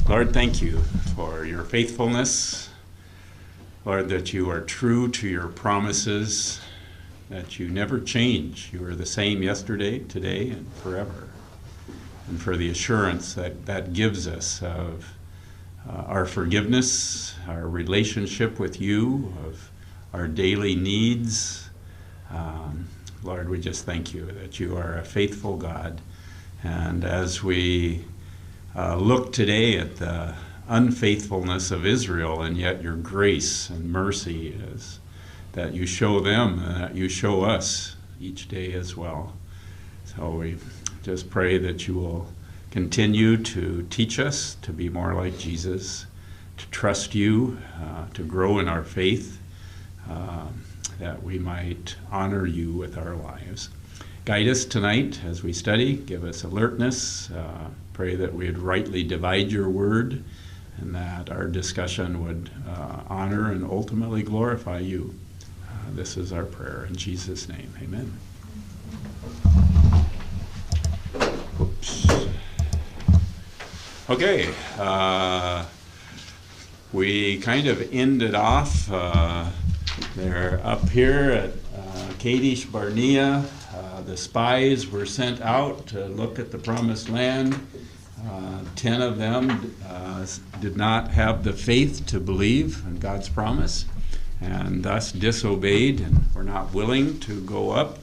Lord, thank you for your faithfulness. Lord, that you are true to your promises, that you never change. You are the same yesterday, today, and forever. And for the assurance that that gives us of our forgiveness, our relationship with you, of our daily needs. Lord, we just thank you that you are a faithful God. And as we look today at the unfaithfulness of Israel, and yet your grace and mercy is that you show them and that you show us each day as well. So we just pray that you will continue to teach us to be more like Jesus, to trust you, to grow in our faith, that we might honor you with our lives. Guide us tonight as we study. Give us alertness. Pray that we'd rightly divide your word and that our discussion would honor and ultimately glorify you. This is our prayer in Jesus' name. Amen. Oops. Okay. We kind of ended off there up here at Kadesh Barnea. The spies were sent out to look at the promised land. 10 of them did not have the faith to believe in God's promise and thus disobeyed and were not willing to go up.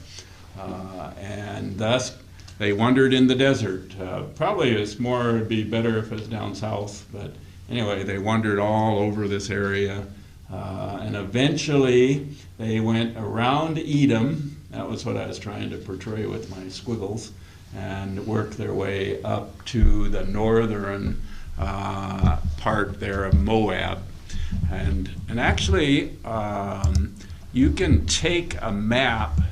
And thus they wandered in the desert. Probably it'd be better if it's down south, but anyway, they wandered all over this area. And eventually they went around Edom. That was what I was trying to portray with my squiggles, and worked their way up to the northern part there of Moab. And actually, you can take a map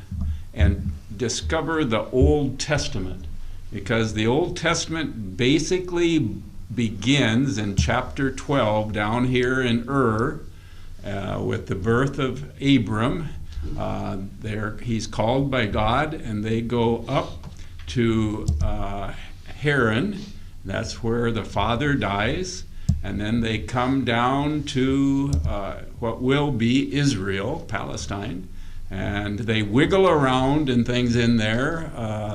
and discover the Old Testament, because the Old Testament basically begins in chapter 12 down here in Ur with the birth of Abram. He's called by God, and they go up to Haran. That's where the father dies, and then they come down to what will be Israel, Palestine, and they wiggle around and things in there.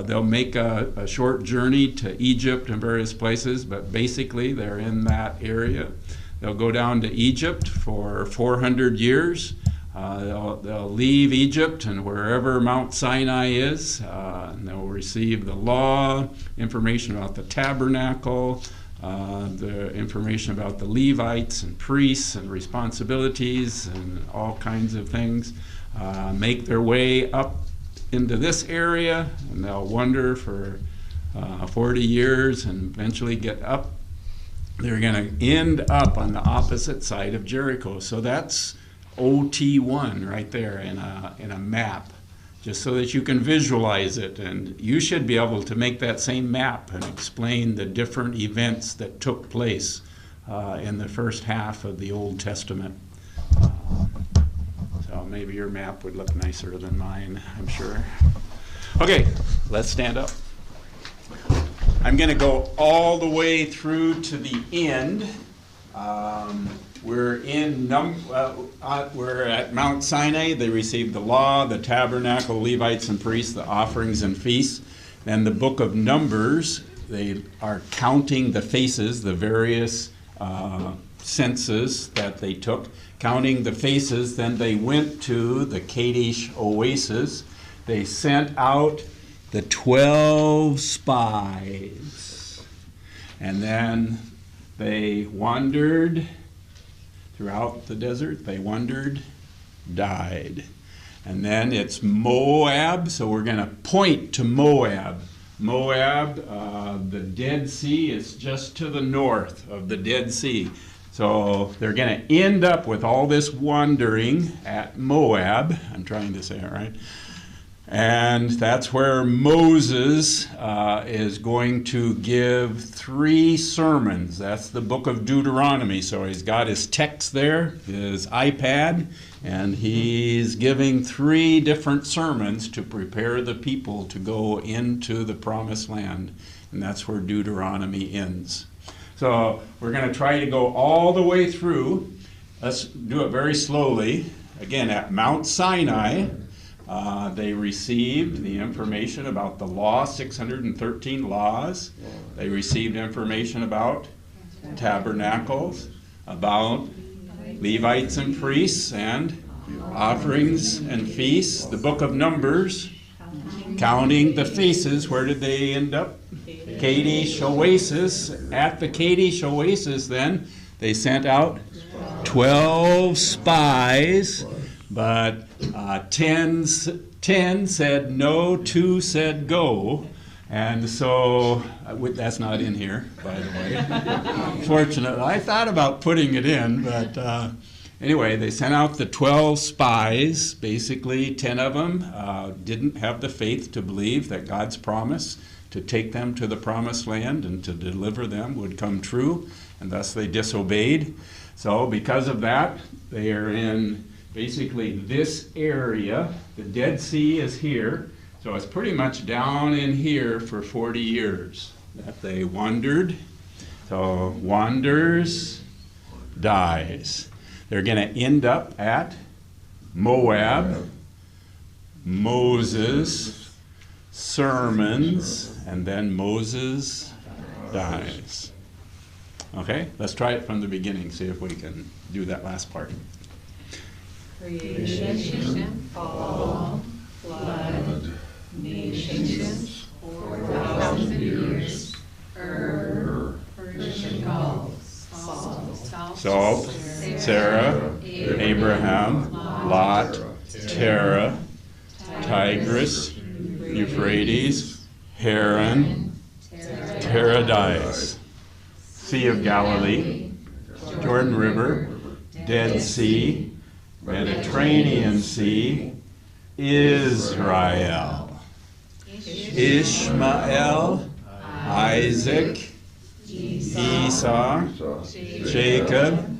They'll make a short journey to Egypt and various places, but basically they're in that area. They'll go down to Egypt for 400 years. They'll leave Egypt and wherever Mount Sinai is, and they'll receive the law, information about the tabernacle, the information about the Levites and priests and responsibilities and all kinds of things. Make their way up into this area, and they'll wander for 40 years and eventually get up. They're going to end up on the opposite side of Jericho. So that's OT1 right there in a map, just so that you can visualize it. And you should be able to make that same map and explain the different events that took place in the first half of the Old Testament. So maybe your map would look nicer than mine, I'm sure. Okay, let's stand up. I'm going to go all the way through to the end. We're at Mount Sinai. They received the law, the tabernacle, Levites and priests, the offerings and feasts. Then the book of Numbers, they are counting the faces, the various census that they took. Counting the faces, then they went to the Kadesh Oasis. They sent out the 12 spies. And then they wandered throughout the desert. They wandered, died. And then it's Moab, so we're going to point to Moab. Moab, the Dead Sea is just to the north of the Dead Sea. So they're going to end up with all this wandering at Moab. I'm trying to say it right. And that's where Moses is going to give 3 sermons. That's the book of Deuteronomy. So he's got his text there, his iPad, and he's giving 3 different sermons to prepare the people to go into the promised land. And that's where Deuteronomy ends. So we're going to try to go all the way through. Let's do it very slowly. Again, at Mount Sinai, they received the information about the law, 613 laws. They received information about tabernacles, about Levites and priests, and offerings and feasts. The book of Numbers, counting the faces. Where did they end up? Kadesh Oasis. At the Kadesh Oasis, then, they sent out 12 spies, but 10 said no, 2 said go. And so, that's not in here, by the way. Fortunately, I thought about putting it in, but anyway, they sent out the 12 spies. Basically, 10 of them didn't have the faith to believe that God's promise to take them to the promised land and to deliver them would come true, and thus they disobeyed. So because of that, they are in basically this area. The Dead Sea is here, so it's pretty much down in here for 40 years that they wandered. So wanders, dies. They're going to end up at Moab, Moses, sermons, and then Moses dies. Okay, let's try it from the beginning, see if we can do that last part. Creation, fall, flood, nations, 4,000 years, Persian Gulf, Salt, Sarah, Abraham, Lot, Terah, Tigris, Euphrates, Haran, Paradise, Sea of Galilee, Jordan River, Dead Sea, Mediterranean Sea, Israel, Ishmael, Isaac, Esau, Jacob,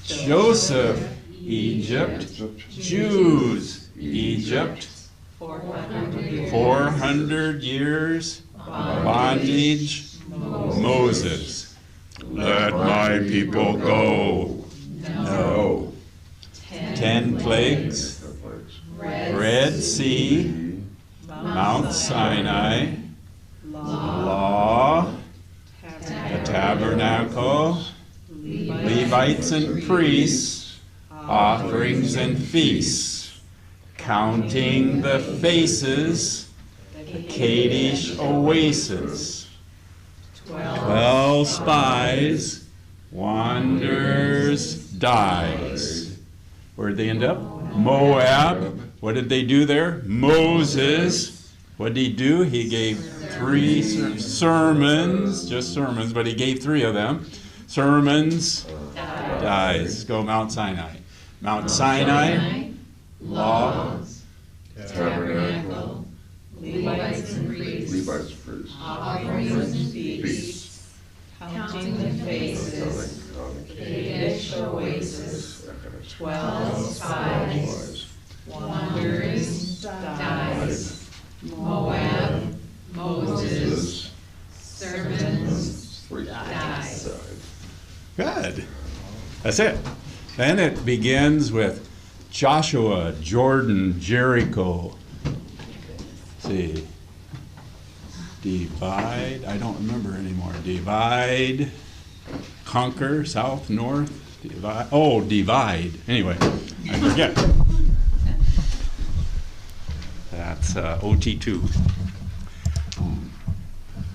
Joseph, Egypt, Jews, Egypt, 400 years, bondage, Moses. Let my people go. No. 10 plagues, Red Sea, Mount Sinai, law, the tabernacle, Levites and priests, offerings and feasts, counting the faces, the Kadesh Oasis, 12 spies, wanders, dies. Where'd they end up? Moab. What did they do there? Moses. What did he do? He gave 3 sermons, just sermons, but he gave 3 of them. Sermons, dies. Go Mount Sinai. Mount Sinai, laws, tabernacle, Levites and priests, offerings and feasts, counting the faces, Kadesh Oasis, 12 spies, wanders, dies, Moab, Moses, sermons, dies. Good. That's it. Then it begins with Joshua, Jordan, Jericho. Let's see. Divide. I don't remember anymore. Divide. Conquer. South, north. Divide. Oh, divide. Anyway, I forget. That's OT2.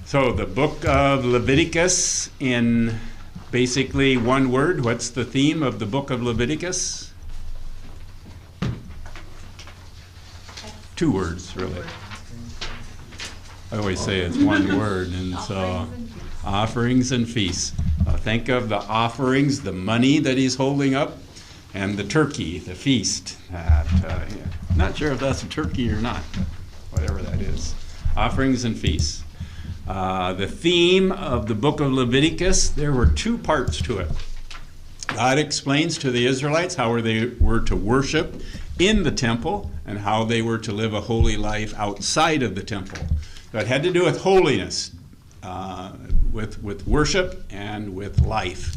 So the book of Leviticus, in basically one word. What's the theme of the book of Leviticus? 2 words, really. I always say it's one word, and so offerings and feasts. Think of the offerings, the money that he's holding up, and the turkey, the feast. Not sure if that's a turkey or not, but whatever that is. Offerings and feasts. The theme of the book of Leviticus, there were 2 parts to it. God explains to the Israelites how they were to worship in the temple and how they were to live a holy life outside of the temple. So it had to do with holiness. with worship and with life,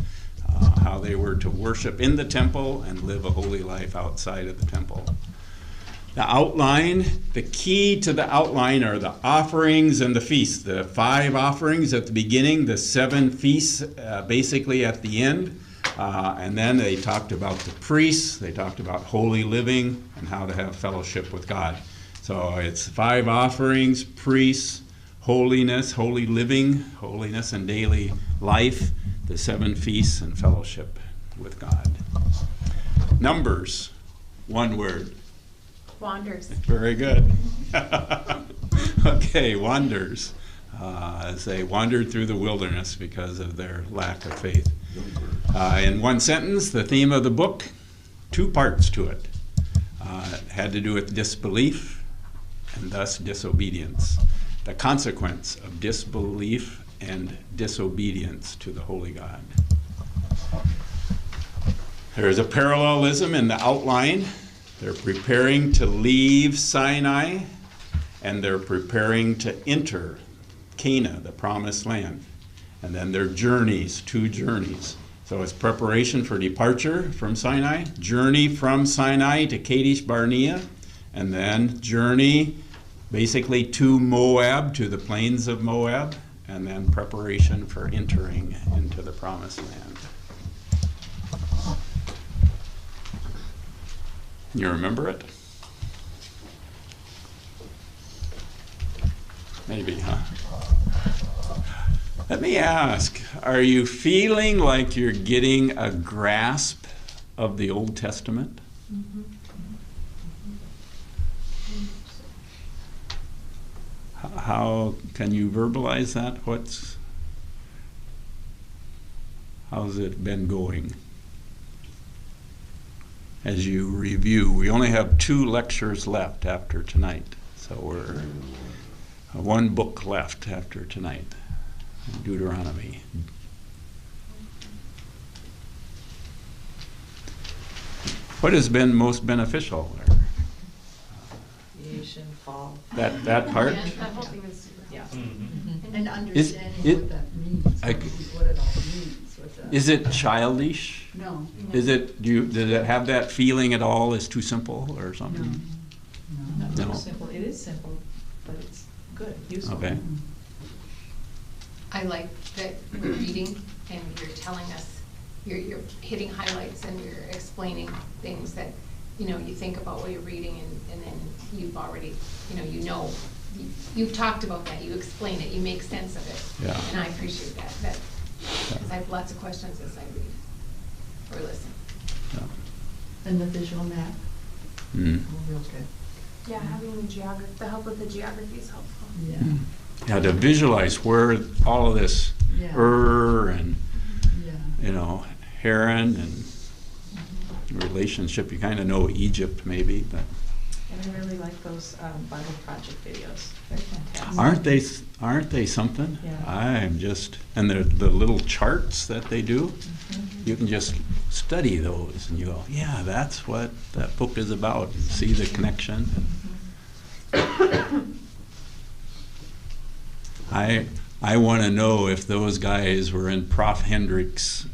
how they were to worship in the temple and live a holy life outside of the temple. The outline, the key to the outline are the offerings and the feasts. The 5 offerings at the beginning, the 7 feasts basically at the end. And then they talked about the priests, they talked about holy living and how to have fellowship with God. So it's 5 offerings, priests, holiness, holy living, holiness and daily life, the 7 feasts and fellowship with God. Numbers, 1 word. Wanders. Very good. Okay, wanders. As they wandered through the wilderness because of their lack of faith. In 1 sentence, the theme of the book, 2 parts to it. It had to do with disbelief and thus disobedience. The consequence of disbelief and disobedience to the holy God. There is a parallelism in the outline. They're preparing to leave Sinai, and they're preparing to enter Canaan, the promised land. And then their journeys, 2 journeys. So it's preparation for departure from Sinai, journey from Sinai to Kadesh Barnea, and then journey basically to Moab, to the plains of Moab, and then preparation for entering into the promised land. You remember it? Maybe, huh? Let me ask, are you feeling like you're getting a grasp of the Old Testament? Mm-hmm. How can you verbalize that? How's it been going? As you review, we only have 2 lectures left after tonight, so we're 1 book left after tonight, Deuteronomy. What has been most beneficial there? Creation, fall. That part? Yeah, that whole thing is super helpful. Mm-hmm. And understanding what that means, what it all means. Is it childish? No. Does it have that feeling at all as too simple or something? Not No. too simple. It is simple, but it's good, useful. Okay. I like that we're reading and you're telling us, you're hitting highlights and you're explaining things that, you think about while you're reading and then you've already, you've talked about that, you explain it, you make sense of it. Yeah. And I appreciate that, because I have lots of questions as I read or listen. Yeah. And the visual map, Mm. real good. Yeah, having the help with the geography is helpful. Yeah, Yeah, to visualize where all of this yeah, and yeah. Haran and relationship, you kind of know Egypt maybe, but And I really like those Bible project videos. They're fantastic. aren't they something? Yeah. I'm just, and the little charts that they do, Mhm. you can just study those and you go, yeah, that's what that book is about, and see the connection. I want to know if those guys were in Prof. Hendrick's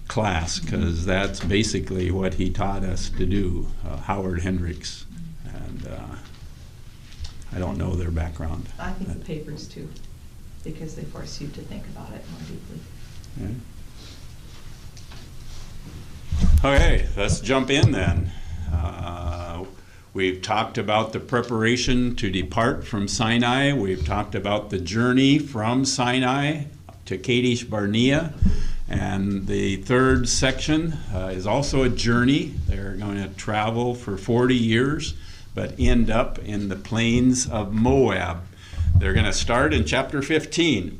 class, because that's basically what he taught us to do, Howard Hendricks, and I don't know their background. I think the papers too, because they force you to think about it more deeply. Yeah. Okay, let's jump in then. We've talked about the preparation to depart from Sinai. We've talked about the journey from Sinai to Kadesh Barnea. And the 3rd section is also a journey. They're going to travel for 40 years, but end up in the plains of Moab. They're going to start in chapter 15.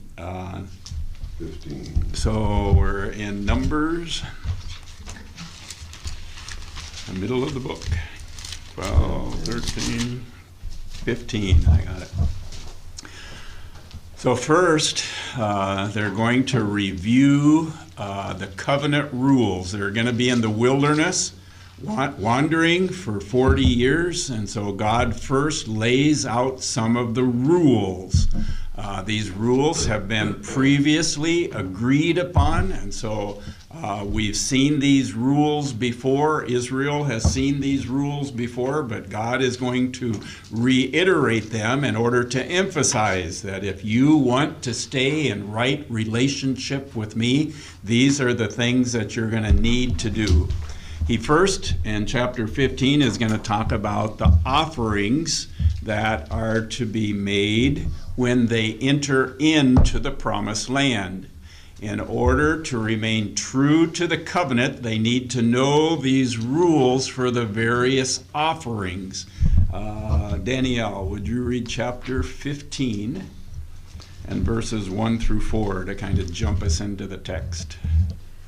15. So we're in Numbers, the middle of the book. 12, 13, 15, I got it. So first, they're going to review the covenant rules. They're going to be in the wilderness, wandering for 40 years, and so God first lays out some of the rules These rules have been previously agreed upon, and so we've seen these rules before. Israel has seen these rules before, but God is going to reiterate them in order to emphasize that if you want to stay in right relationship with me, these are the things that you're going to need to do. He first, in chapter 15, is going to talk about the offerings that are to be made when they enter into the promised land. In order to remain true to the covenant, they need to know these rules for the various offerings. Danielle, would you read chapter 15 and verses 1 through 4 to kind of jump us into the text?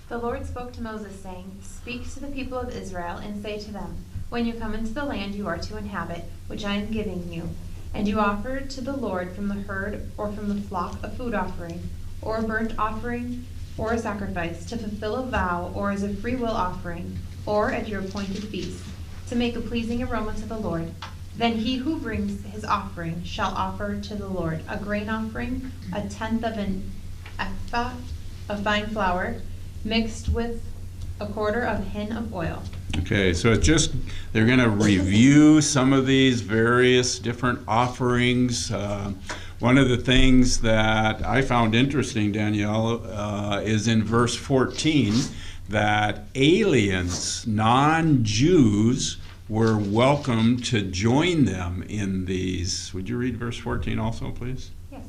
The Lord spoke to Moses, saying, "Speak to the people of Israel, and say to them, when you come into the land you are to inhabit, which I am giving you, and you offer to the Lord from the herd or from the flock a food offering, or a burnt offering, or a sacrifice, to fulfill a vow, or as a freewill offering, or at your appointed feast, to make a pleasing aroma to the Lord, then he who brings his offering shall offer to the Lord a grain offering, 1/10 of an ephah of fine flour, mixed with 1/4 of a hin of oil." Okay, so it's just, they're going to review some of these various different offerings. One of the things that I found interesting, Danielle, is in verse 14, that aliens, non-Jews, were welcome to join them in these. Would you read verse 14 also, please? Yes.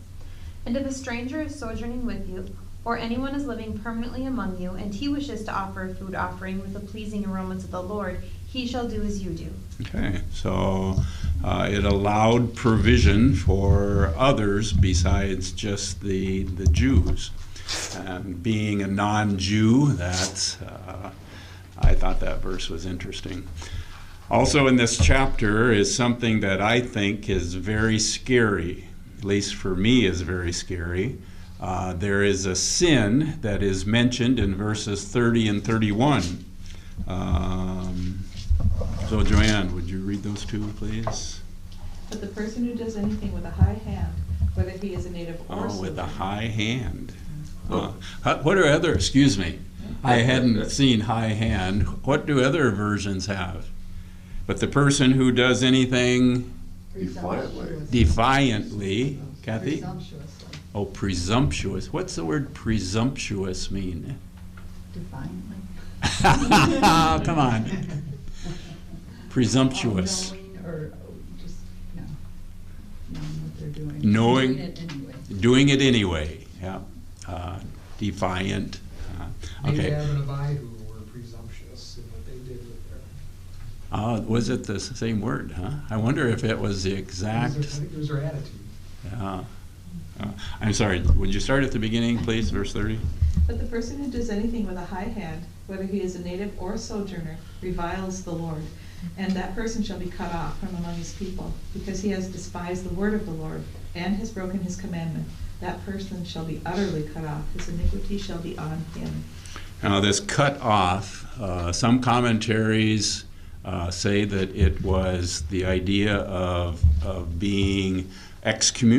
"And if a stranger is sojourning with you, or anyone is living permanently among you, and he wishes to offer a food offering with a pleasing aroma to the Lord, he shall do as you do." Okay, so it allowed provision for others besides just the Jews. And being a non-Jew, that's, I thought that verse was interesting. Also in this chapter is something that I think is very scary, at least for me is very scary. There is a sin that is mentioned in verses 30 and 31. So Joanne, would you read those two, please? But the person who does anything with a high hand, whether he is a native or Oh, with a sojourner. high hand. What are other, excuse me, I hadn't seen high hand. What do other versions have? But the person who does anything defiantly, Kathy? Presumptuously. Oh, presumptuous. What's the word presumptuous mean? Defiantly. Come on. Presumptuous. Knowing or just, no, knowing what they're doing. Knowing- Doing it anyway. Doing it anyway, yeah. Defiant. Maybe Okay. Adam and Abihu were presumptuous in what they did with their. Was it the same word, huh? I wonder if it was the I exact. think it was their attitude. Yeah. I'm sorry, would you start at the beginning, please, verse 30? But the person who does anything with a high hand, whether he is a native or sojourner, reviles the Lord, and that person shall be cut off from among his people, because he has despised the word of the Lord, and has broken his commandment. That person shall be utterly cut off, his iniquity shall be on him. Now, this cut off, some commentaries say that it was the idea of being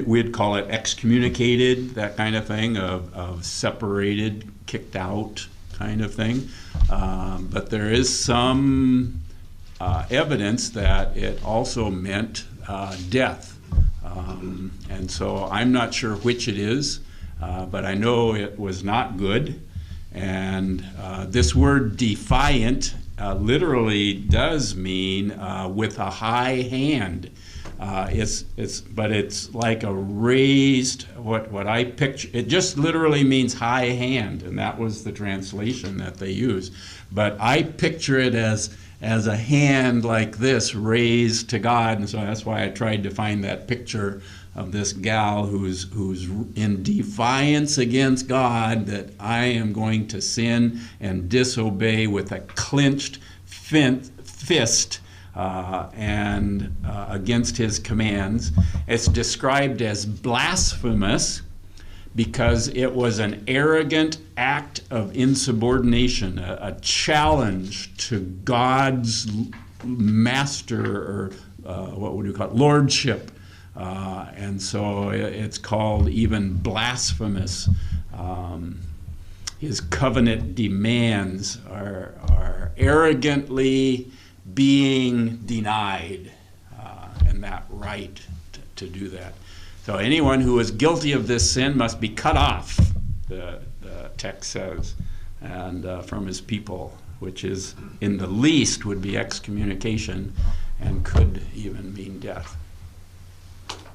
we'd call it excommunicated, that kind of thing, of separated, kicked out kind of thing. But there is some evidence that it also meant death. And so I'm not sure which it is, but I know it was not good. And this word defiant literally does mean with a high hand. But it's like a raised, what I picture, it just literally means high hand, and that was the translation that they used. But I picture it as a hand like this raised to God, and so that's why I tried to find that picture of this gal who's in defiance against God, that I am going to sin and disobey with a clenched fist and against his commands. It's described as blasphemous because it was an arrogant act of insubordination, a challenge to God's master, or what would you call it, lordship And so it's called even blasphemous. His covenant demands are arrogantly being denied, and that right to do that. So anyone who is guilty of this sin must be cut off, the text says, and from his people, which is in the least would be excommunication and could even mean death.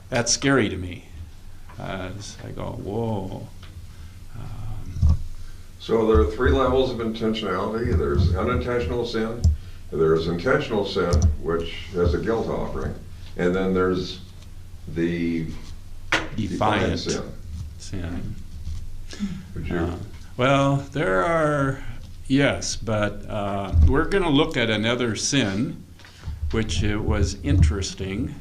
That's scary to me. As I go, whoa. So there are 3 levels of intentionality. There's unintentional sin, there's intentional sin, which has a guilt offering, and then there's the defiant sin. Would you? Well, there are, yes, but we're going to look at another sin, which was interesting.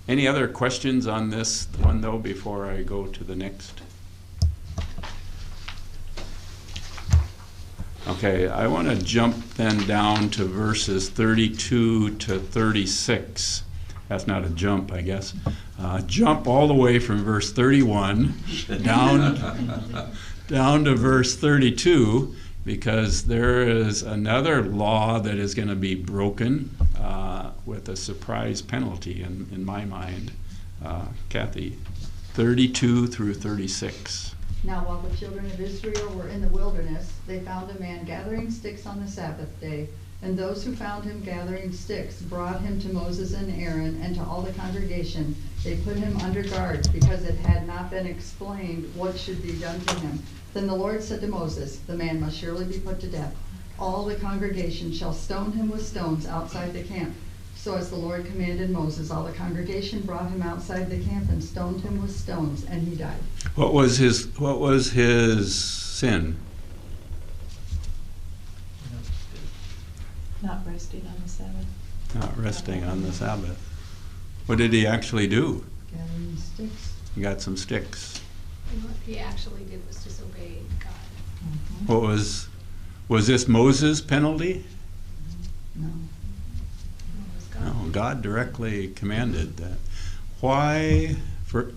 Any other questions on this one, though, before I go to the next? Okay, I want to jump then down to verses 32 to 36. That's not a jump, I guess. Jump all the way from verse 31 down to verse 32, because there is another law that is going to be broken with a surprise penalty in my mind. Kathy, 32 through 36. Now while the children of Israel were in the wilderness, they found a man gathering sticks on the Sabbath day. And those who found him gathering sticks brought him to Moses and Aaron and to all the congregation. They put him under guard, because it had not been explained what should be done to him. Then the Lord said to Moses, "The man must surely be put to death. All the congregation shall stone him with stones outside the camp." So as the Lord commanded Moses, all the congregation brought him outside the camp and stoned him with stones, and he died. What was his sin? Not resting on the Sabbath. Not resting on the Sabbath. What did he actually do? Gathering sticks. He got some sticks. And what he actually did was disobey God. Mhm. What was this Moses' penalty? No. It was God. No, God directly commanded that. Why, for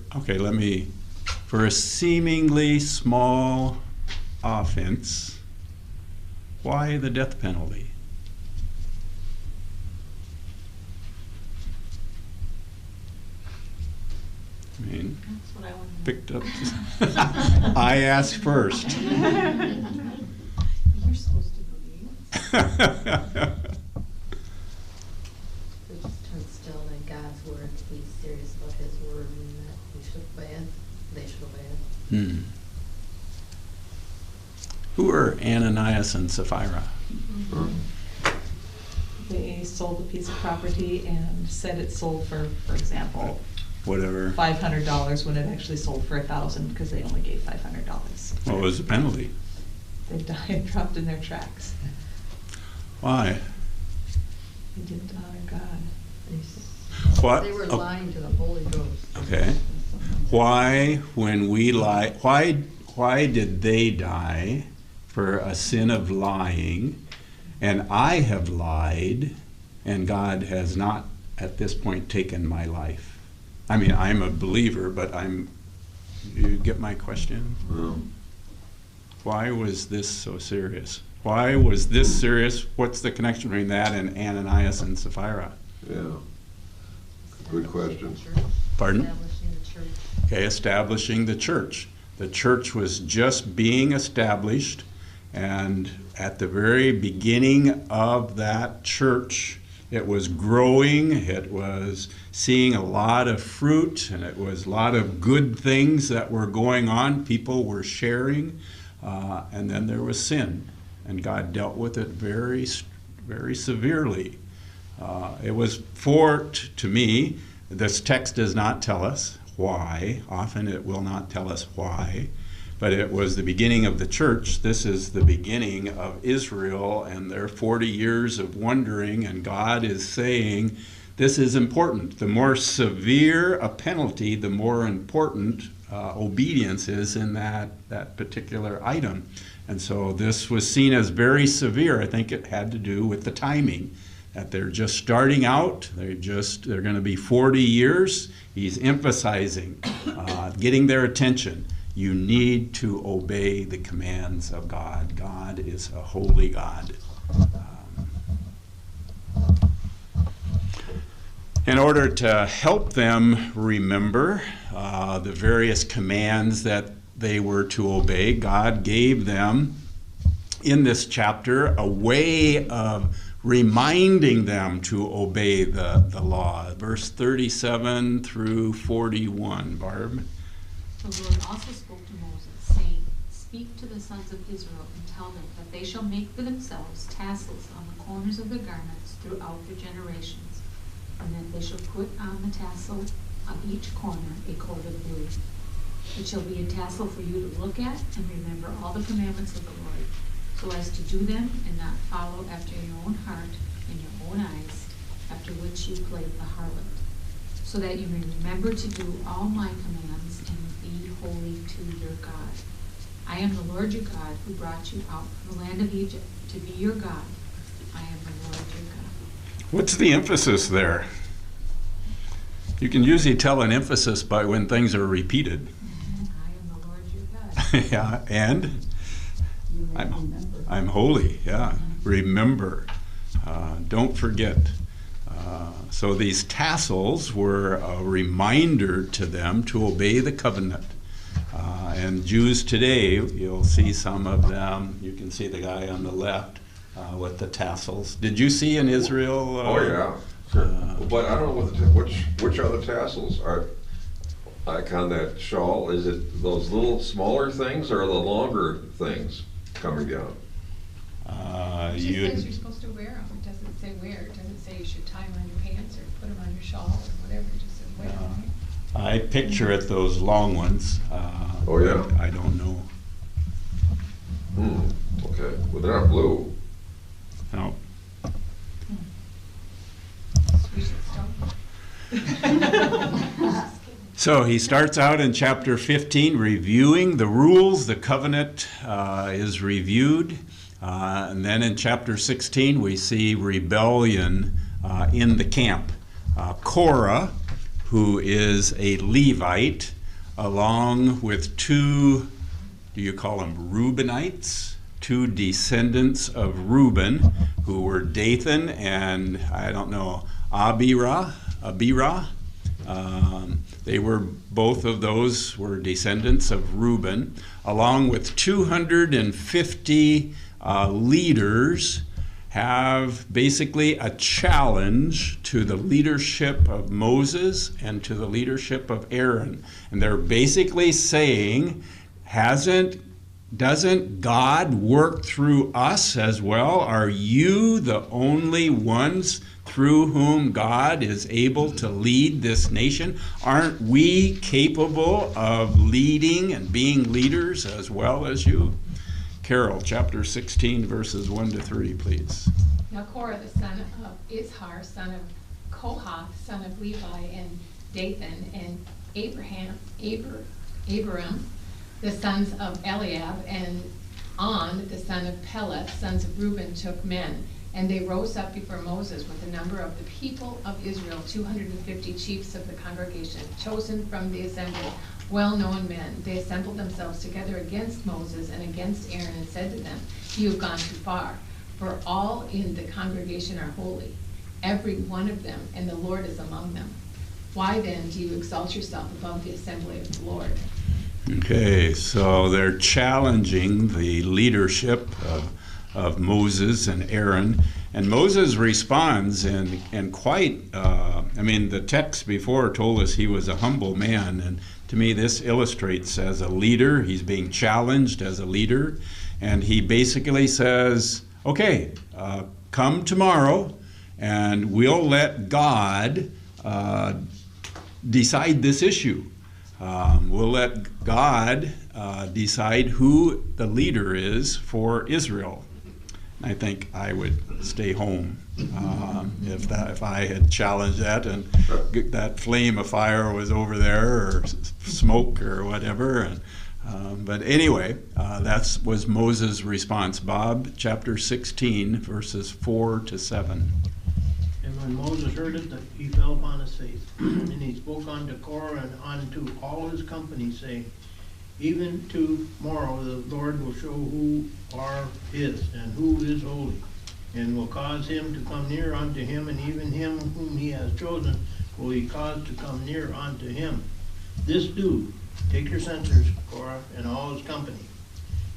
a seemingly small offense, why the death penalty? I mean, That's what I want to know. picked up. I asked first. You're supposed to believe. We just turn still in God's word. He's serious about his word, and that we should obey it. They should obey it. Who were Ananias and Sapphira? They sold a piece of property and said it sold for example, Whatever. $500 when it actually sold for $1,000 because they only gave $500. What was the penalty? They died, dropped in their tracks. Why? They didn't honor God. What? They were Oh, lying to the Holy Ghost. okay. Why, when we lie, why did they die for a sin of lying, and I have lied, and God has not at this point taken my life? I mean, I'm a believer, but you get my question? No. Why was this so serious? Why was this serious? What's the connection between that and Ananias and Sapphira? Yeah. Good question. Pardon? Establishing the church. Okay, establishing the church. The church was just being established, and at the very beginning of that church, it was growing, it was seeing a lot of fruit, and it was a lot of good things that were going on. People were sharing, and then there was sin, and God dealt with it very, very severely. It was to me, this text does not tell us why. Often it will not tell us why. But it was the beginning of the church. This is the beginning of Israel and their 40 years of wandering, and God is saying, this is important. The more severe a penalty, the more important obedience is in that particular item. And so this was seen as very severe. I think it had to do with the timing. that they're just starting out. They're going to be 40 years. He's emphasizing, getting their attention. You need to obey the commands of God. God is a holy God. In order to help them remember the various commands that they were to obey, God gave them in this chapter a way of reminding them to obey the law. Verse 37 through 41, Barb. The Lord also spoke to Moses, saying, Speak to the sons of Israel and tell them that they shall make for themselves tassels on the corners of their garments throughout their generations, and that they shall put on the tassel on each corner a cord of blue. It shall be a tassel for you to look at and remember all the commandments of the Lord, so as to do them and not follow after your own heart and your own eyes, after which you played the harlot, so that you may remember to do all my commands and be holy to your God. I am the Lord your God, who brought you out from the land of Egypt to be your God. I am the Lord your God. What's the emphasis there? You can usually tell an emphasis by when things are repeated. I am the Lord your God. Yeah, and You may remember. I'm holy. Yeah, remember. Don't forget. So these tassels were a reminder to them to obey the covenant. And Jews today, you'll see some of them. You can see the guy on the left with the tassels. Did you see in Israel? Oh, yeah, sure. But I don't know which are the tassels. Are like on that shawl, is it those little smaller things or the longer things coming down? It just says you're supposed to wear them. It doesn't say wear. It doesn't say you should tie them on your pants or put them on your shawl or whatever. It just says wear them. I picture it those long ones. Oh, yeah? I don't know. Okay, well, they're not blue. No. We should stop. So he starts out in chapter 15 reviewing the rules. The covenant is reviewed. And then in chapter 16 we see rebellion in the camp. Korah, who is a Levite, along with two, do you call them Reubenites? Two descendants of Reuben, who were Dathan and, I don't know, Abirah. They were, both of those were descendants of Reuben, along with 250 leaders, have basically a challenge to the leadership of Moses and to the leadership of Aaron. And they're basically saying, doesn't God work through us as well? Are you the only ones through whom God is able to lead this nation? Aren't we capable of leading and being leaders as well as you? Carol, chapter 16, verses 1 to 3, please. Now Korah, the son of Izhar, son of Kohath, son of Levi, and Dathan, and Abiram, the sons of Eliab, and On, the son of Peleth, sons of Reuben, took men. And they rose up before Moses with the number of the people of Israel, 250 chiefs of the congregation, chosen from the assembly, well-known men. They assembled themselves together against Moses and against Aaron and said to them, You have gone too far, for all in the congregation are holy, every one of them, and the Lord is among them. Why then do you exalt yourself above the assembly of the Lord? Okay, so they're challenging the leadership of Moses and Aaron. And Moses responds and quite, the text before told us he was a humble man. And to me, this illustrates as a leader, he's being challenged as a leader. And he basically says, okay, come tomorrow and we'll let God decide this issue. We'll let God decide who the leader is for Israel. I think I would stay home if I had challenged that and that flame of fire was over there or smoke or whatever. But anyway, that was Moses' response. Bob, chapter 16, verses 4 to 7. when Moses heard it, he fell upon his face. And he spoke unto Korah and unto all his company, saying, even tomorrow the Lord will show who are his, and who is holy, and will cause him to come near unto him, and even him whom he has chosen will he cause to come near unto him. This do, take your censers, Korah, and all his company,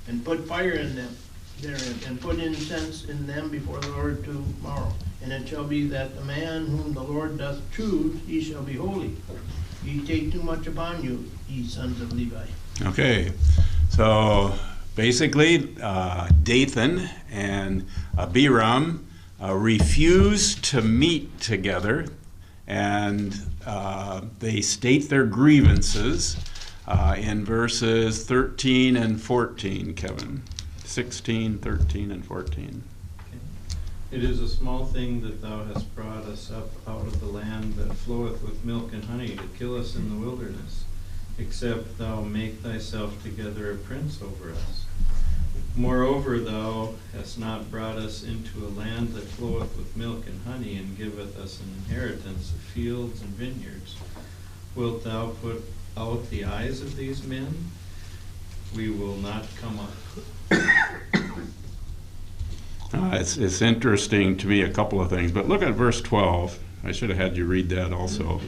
and put fire in them therein, and put incense in them before the Lord tomorrow. And it shall be that the man whom the Lord doth choose, he shall be holy. Ye take too much upon you, ye sons of Levi. Okay, so basically Dathan and Abiram refused to meet together, and they state their grievances in verses 13 and 14, Kevin. 16, 13, and 14. It is a small thing that thou hast brought us up out of the land that floweth with milk and honey to kill us in the wilderness, except thou make thyself together a prince over us. Moreover, thou hast not brought us into a land that floweth with milk and honey, and giveth us an inheritance of fields and vineyards. Wilt thou put out the eyes of these men? We will not come up. It's interesting to me, a couple of things, but look at verse 12. I should have had you read that also.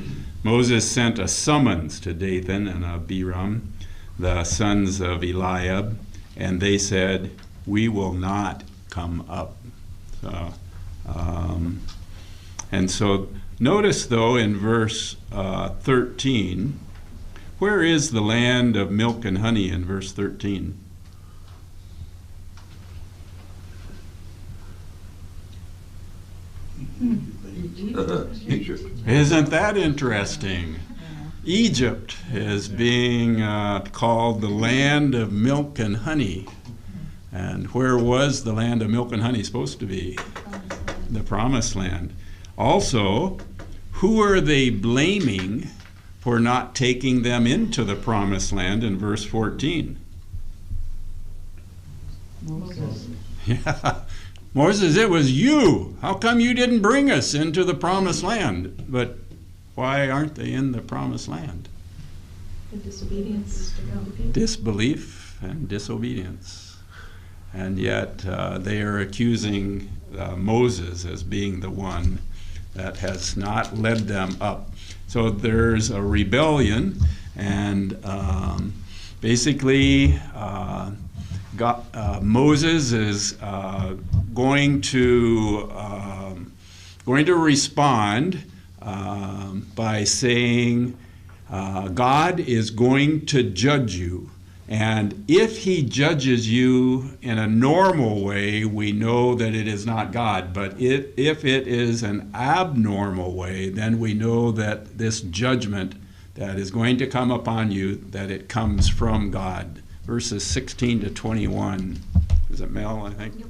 Moses sent a summons to Dathan and Abiram, the sons of Eliab, and they said, we will not come up. And so notice, though, in verse 13, where is the land of milk and honey in verse 13? Egypt. Isn't that interesting? Egypt is being called the land of milk and honey. And where was the land of milk and honey supposed to be? The promised land. Also, who are they blaming for not taking them into the promised land in verse 14? Moses. Yeah. Moses, it was you. How come you didn't bring us into the promised land? But why aren't they in the promised land? The disobedience. Disbelief and disobedience. And yet they are accusing Moses as being the one that has not led them up. So there's a rebellion, and basically Moses is going to respond by saying, God is going to judge you. And if he judges you in a normal way, we know that it is not God. But if it is an abnormal way, then we know that this judgment that is going to come upon you, that it comes from God. Verses 16 to 21. Is it Mel, I think? Yep.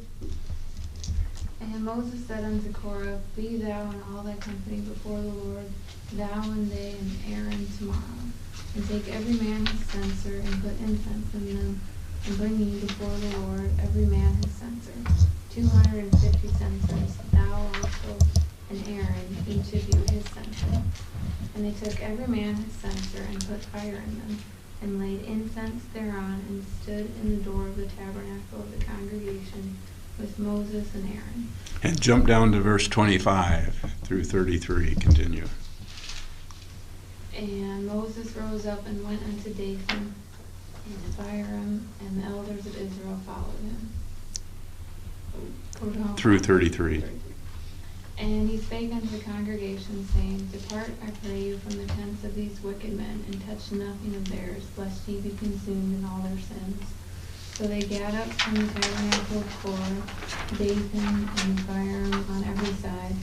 And Moses said unto Korah, be thou and all thy company before the Lord, thou and they and Aaron tomorrow. And take every man his censer, and put incense in them, and bring ye before the Lord every man his censer. 250 censers, thou also and Aaron, each of you his censer. And they took every man his censer, and put fire in them, and laid incense thereon, and stood in the door of the tabernacle of the congregation with Moses and Aaron. And jump down to verse 25 through 33. Continue. And Moses rose up and went unto Dathan and Abiram, and the elders of Israel followed him. Through 33. And he spake unto the congregation, saying, depart, I pray you, from the tents of these wicked men, and touch nothing of theirs, lest ye be consumed in all their sins. So they gat up from the tabernacle of Korah, Dathan and Abiram on every side.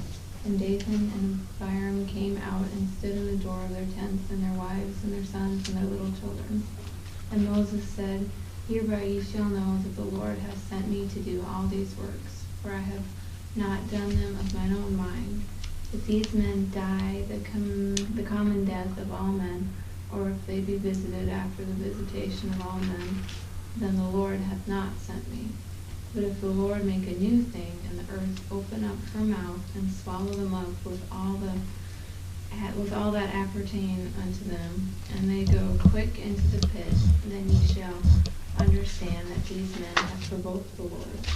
And Dathan and Abiram came out and stood in the door of their tents, and their wives and their sons and their little children. And Moses said, hereby ye shall know that the Lord hath sent me to do all these works, for I have not done them of mine own mind. If these men die the common death of all men, or if they be visited after the visitation of all men, then the Lord hath not sent me. But if the Lord make a new thing, and the earth open up her mouth and swallow them up with all that appertain unto them, and they go quick into the pit, then ye shall understand that these men have provoked the Lord.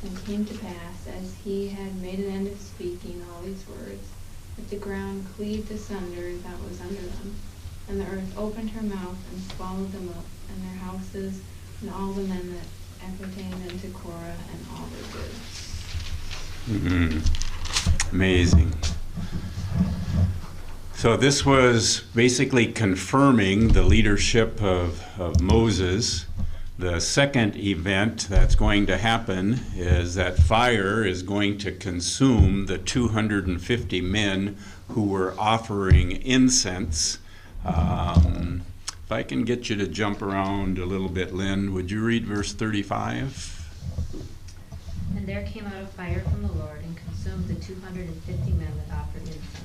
And it came to pass, as he had made an end of speaking all these words, that the ground cleaved asunder that was under them, and the earth opened her mouth and swallowed them up, and their houses, and all the men that appertained unto Korah, and all their goods. Amazing. So this was basically confirming the leadership of Moses. The second event that's going to happen is that fire is going to consume the 250 men who were offering incense. If I can get you to jump around a little bit, Lynn, would you read verse 35? And there came out a fire from the Lord and consumed the 250 men that offered incense.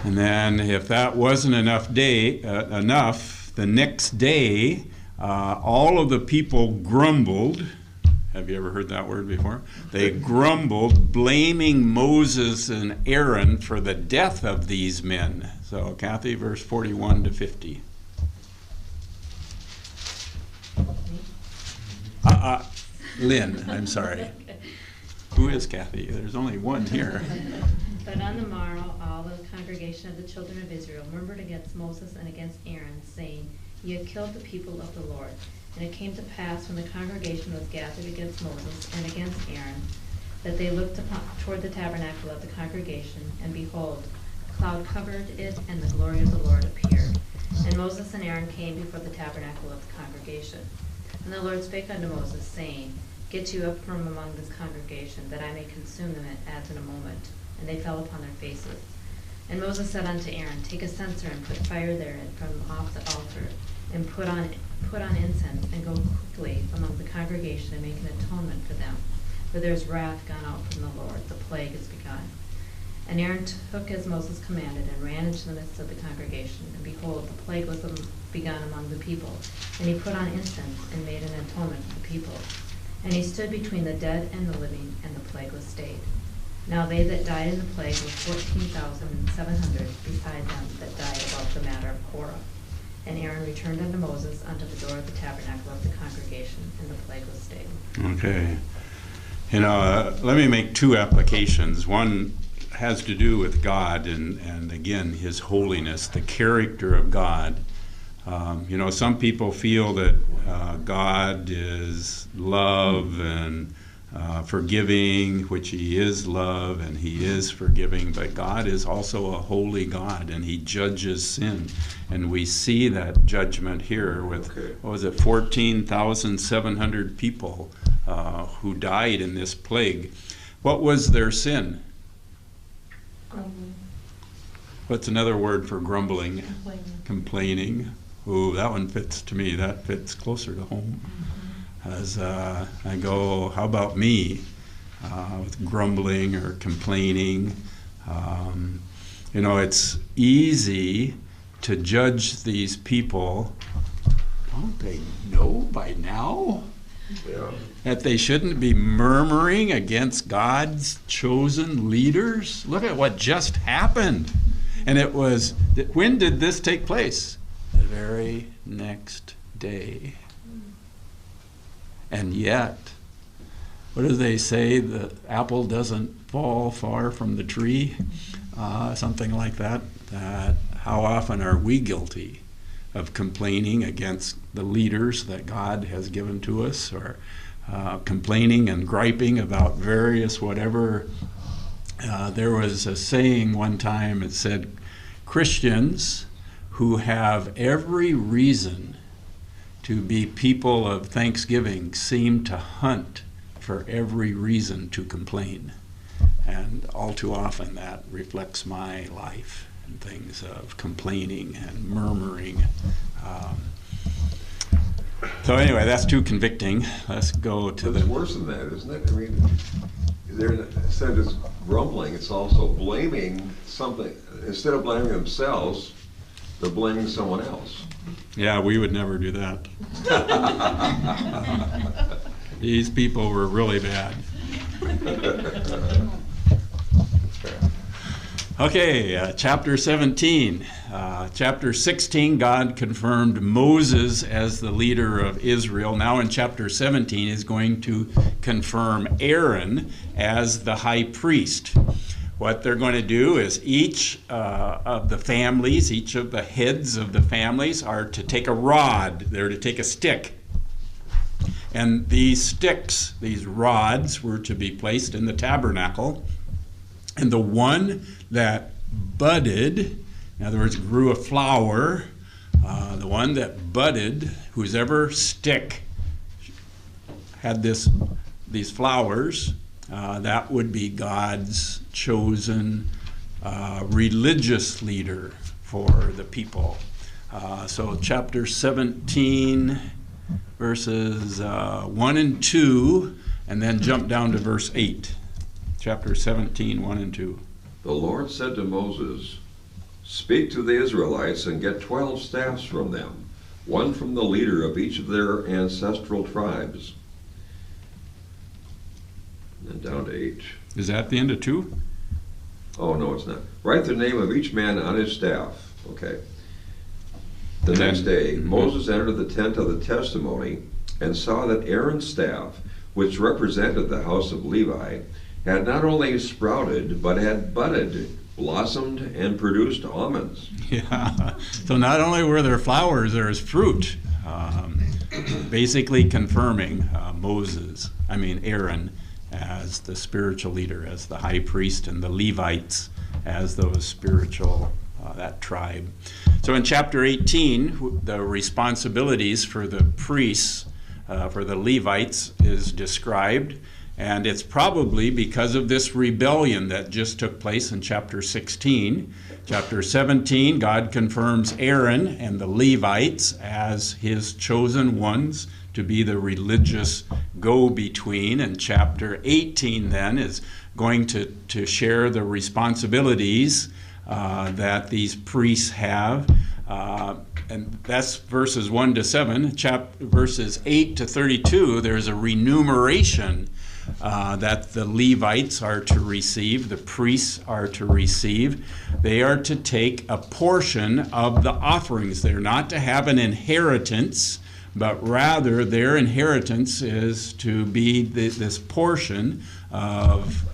And then if that wasn't enough, the next day, all of the people grumbled. Have you ever heard that word before? They grumbled, blaming Moses and Aaron for the death of these men. So, Kathy, verse 41 to 50. Lynn, I'm sorry. Who is Kathy? There's only one here. But on the morrow, all the congregation of the children of Israel murmured against Moses and against Aaron, saying, Ye have killed the people of the Lord. And it came to pass, when the congregation was gathered against Moses and against Aaron, that they looked toward the tabernacle of the congregation, and behold, a cloud covered it, and the glory of the Lord appeared. And Moses and Aaron came before the tabernacle of the congregation. And the Lord spake unto Moses, saying, Get you up from among this congregation, that I may consume them as in a moment. And they fell upon their faces. And Moses said unto Aaron, Take a censer, and put fire therein from off the altar, and put on incense, and go quickly among the congregation, and make an atonement for them. For there is wrath gone out from the Lord, the plague is begun. And Aaron took as Moses commanded, and ran into the midst of the congregation. And behold, the plague was begun among the people. And he put on incense, and made an atonement for the people. And he stood between the dead and the living, and the plague was stayed. Now they that died in the plague were 14,700, beside them that died about the matter of Korah. And Aaron returned unto Moses unto the door of the tabernacle of the congregation, and the plague was stayed. Okay. Let me make two applications. One has to do with God and again, His holiness, the character of God. Some people feel that God is love and forgiving, which He is love and He is forgiving, but God is also a holy God, and He judges sin. And we see that judgment here with, 14,700 people who died in this plague. What was their sin? Grumbling. What's another word for grumbling? Complaining. Ooh, that one fits to me. That fits closer to home. As I go, how about me? With grumbling or complaining. It's easy to judge these people. Don't they know by now that they shouldn't be murmuring against God's chosen leaders? Look at what just happened. And it was, when did this take place? The very next day. And yet, what do they say? The apple doesn't fall far from the tree? Something like that. That how often are we guilty of complaining against the leaders that God has given to us, or complaining and griping about various whatever. There was a saying one time, it said, Christians who have every reason to be people of thanksgiving seem to hunt for every reason to complain. And all too often that reflects my life and things of complaining and murmuring. So anyway, that's too convicting. Let's go to It's worse than that, isn't it? I mean, instead of just grumbling, it's also blaming something. Instead of blaming themselves, they're blaming someone else. Yeah, we would never do that. These people were really bad. Okay, chapter 17. Chapter 16, God confirmed Moses as the leader of Israel. Now in chapter 17, he's going to confirm Aaron as the high priest. What they're going to do is each of the families, each of the heads of the families are to take a rod. They're to take a stick. And these sticks, these rods, were to be placed in the tabernacle. And the one that budded, in other words, grew a flower, the one that budded, whosever stick had these flowers, that would be God's chosen religious leader for the people. So chapter 17, verses 1 and 2, and then jump down to verse 8. Chapter 17, 1 and 2. The Lord said to Moses, "Speak to the Israelites and get 12 staffs from them, one from the leader of each of their ancestral tribes." And then down to 8. Is that the end of 2? Oh, no, it's not. Write the name of each man on his staff. Okay. The next day, Moses entered the tent of the testimony and saw that Aaron's staff, which represented the house of Levi, had not only sprouted, but had budded, blossomed, and produced almonds. Yeah. So not only were there flowers, there was fruit. Basically confirming Aaron as the spiritual leader, as the high priest, and the Levites as those spiritual, that tribe. So in chapter 18, the responsibilities for the priests, for the Levites, is described. And it's probably because of this rebellion that just took place in chapter 16. Chapter 17, God confirms Aaron and the Levites as his chosen ones to be the religious go-between. And chapter 18 then is going to share the responsibilities that these priests have. And that's verses 1 to 7. Verses 8 to 32, there's a remuneration that the Levites are to receive, the priests are to receive. They are to take a portion of the offerings. They're not to have an inheritance, but rather their inheritance is to be this portion of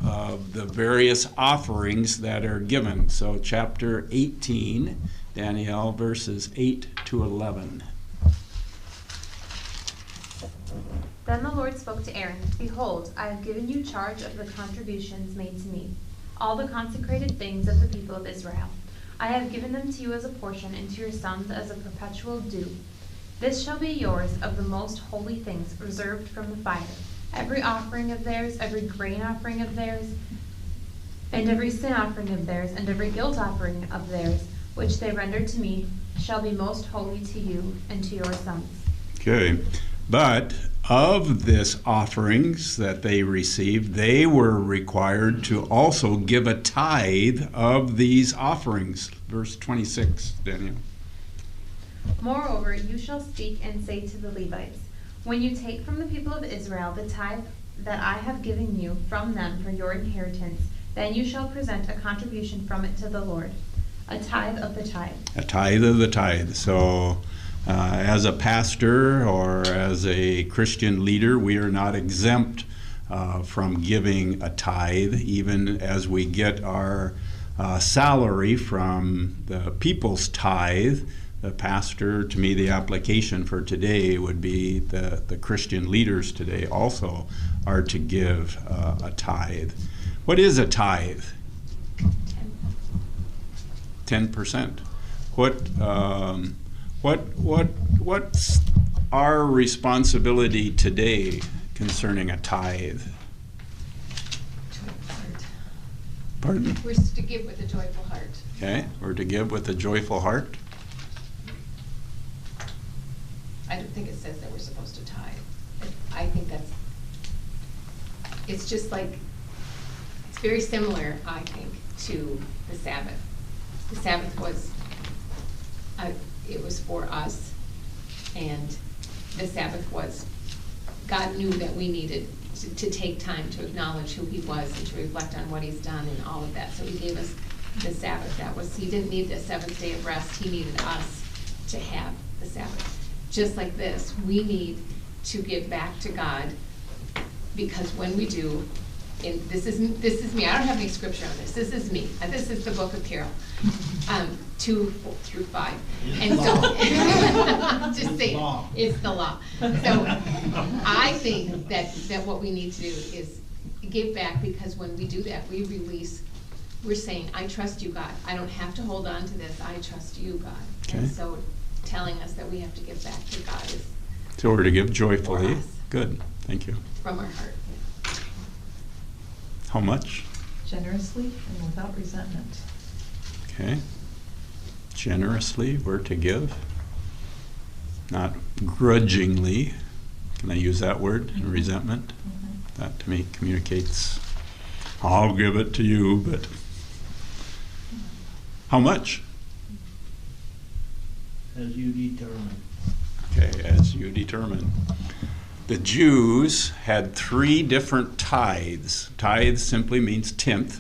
the various offerings that are given. So chapter 18, Daniel, verses 8 to 11. Then the Lord spoke to Aaron, "Behold, I have given you charge of the contributions made to me, all the consecrated things of the people of Israel. I have given them to you as a portion, and to your sons as a perpetual due. This shall be yours of the most holy things reserved from the fire. Every offering of theirs, every grain offering of theirs, and every sin offering of theirs, and every guilt offering of theirs, which they render to me, shall be most holy to you and to your sons." Okay, but of this offerings that they received, they were required to also give a tithe of these offerings. Verse 26, Daniel. "Moreover, you shall speak and say to the Levites, when you take from the people of Israel the tithe that I have given you from them for your inheritance, then you shall present a contribution from it to the Lord, a tithe of the tithe." A tithe of the tithe. So as a pastor or as a Christian leader, we are not exempt from giving a tithe, even as we get our salary from the people's tithe. The pastor, to me, the application for today would be the Christian leaders today also are to give a tithe. What is a tithe? 10%. What's our responsibility today concerning a tithe? Pardon? We're to give with a joyful heart. Okay, we're to give with a joyful heart. I don't think it says that we're supposed to tithe. I think it's just like, it's very similar, I think, to the Sabbath. The Sabbath was, it was for us, and the Sabbath was God knew that we needed to take time to acknowledge who he was and to reflect on what he's done and all of that. So he gave us the Sabbath. He didn't need the seventh day of rest. He needed us to have the Sabbath. Just like this, we need to give back to God, because when we do, and this is me, I don't have any scripture on this. This is me. This is the book of Carol, 2 through 5. And so, just say it's the law. So I think that what we need to do is give back, because when we do that, we release. We're saying, I trust you, God. I don't have to hold on to this. I trust you, God. Okay. And so telling us that we have to give back to God is So we're to give joyfully. For us. Good, thank you. from our heart. How much? Generously and without resentment. Okay. Generously, we're to give. Not grudgingly. Can I use that word? Resentment? That to me communicates, I'll give it to you, but how much? As you determine. Okay, as you determine. The Jews had 3 different tithes. Tithes simply means tenth,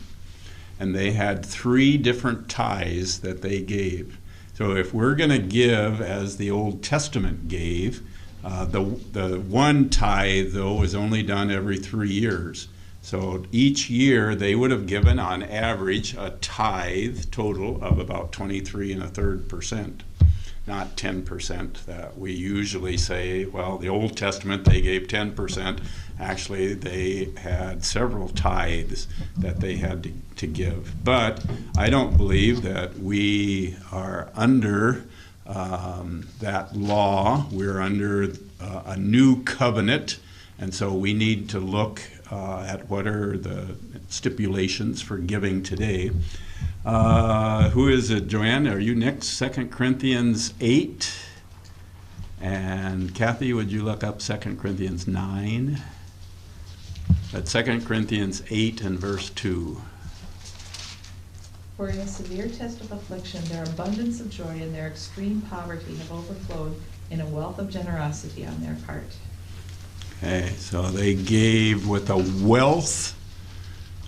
and they had 3 different tithes that they gave. So if we're going to give as the Old Testament gave, the one tithe, though, was only done every 3 years. So each year they would have given on average a tithe total of about 23 1/3%. Not 10% that we usually say. Well, the Old Testament, they gave 10%. Actually, they had several tithes that they had to give. But I don't believe that we are under that law. We're under a new covenant, and so we need to look at what are the stipulations for giving today. Who is it, Joanne? Are you next? 2 Corinthians 8. And Kathy, would you look up 2 Corinthians 9? But 2 Corinthians 8 and verse 2. For in a severe test of affliction, their abundance of joy and their extreme poverty have overflowed in a wealth of generosity on their part. Okay, so they gave with a wealth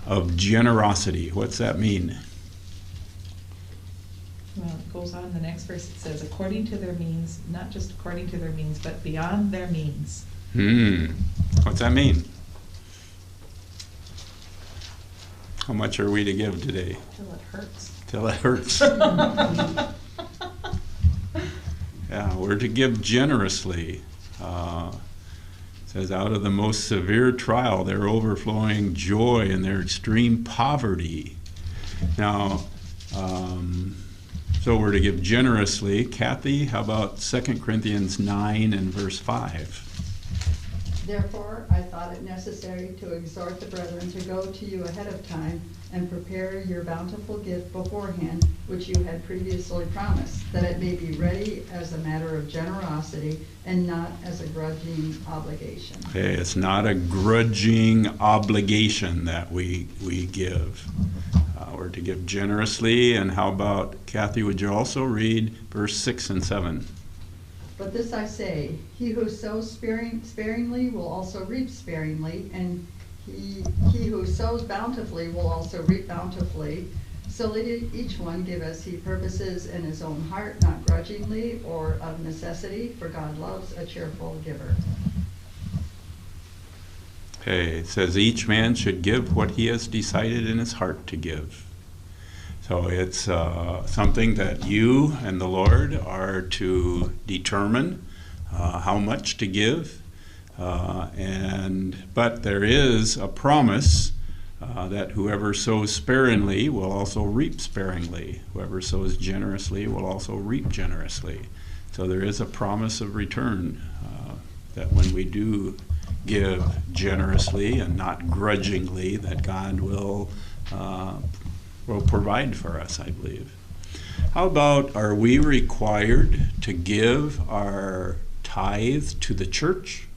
of generosity. What's that mean? Well, it goes on in the next verse. It says, according to their means, not just according to their means, but beyond their means. What's that mean? How much are we to give today? Till it hurts. Till it hurts. Yeah, we're to give generously. It says, out of the most severe trial, their overflowing joy and their extreme poverty. Now, so we're to give generously. Kathy, how about 2 Corinthians 9 and verse 5? Therefore, I thought it necessary to exhort the brethren to go to you ahead of time and prepare your bountiful gift beforehand, which you had previously promised, that it may be ready as a matter of generosity and not as a grudging obligation. Okay, it's not a grudging obligation that we give. We're to give generously. And how about, Kathy, would you also read verse 6 and 7? But this I say, he who sows sparingly will also reap sparingly, and he who sows bountifully will also reap bountifully. So let each one give as he purposes in his own heart, not grudgingly or of necessity, for God loves a cheerful giver. Okay, it says each man should give what he has decided in his heart to give. So it's something that you and the Lord are to determine how much to give. But there is a promise that whoever sows sparingly will also reap sparingly. Whoever sows generously will also reap generously. So there is a promise of return that when we do give generously and not grudgingly, that God will provide for us, I believe. How about, are we required to give our tithe to the church?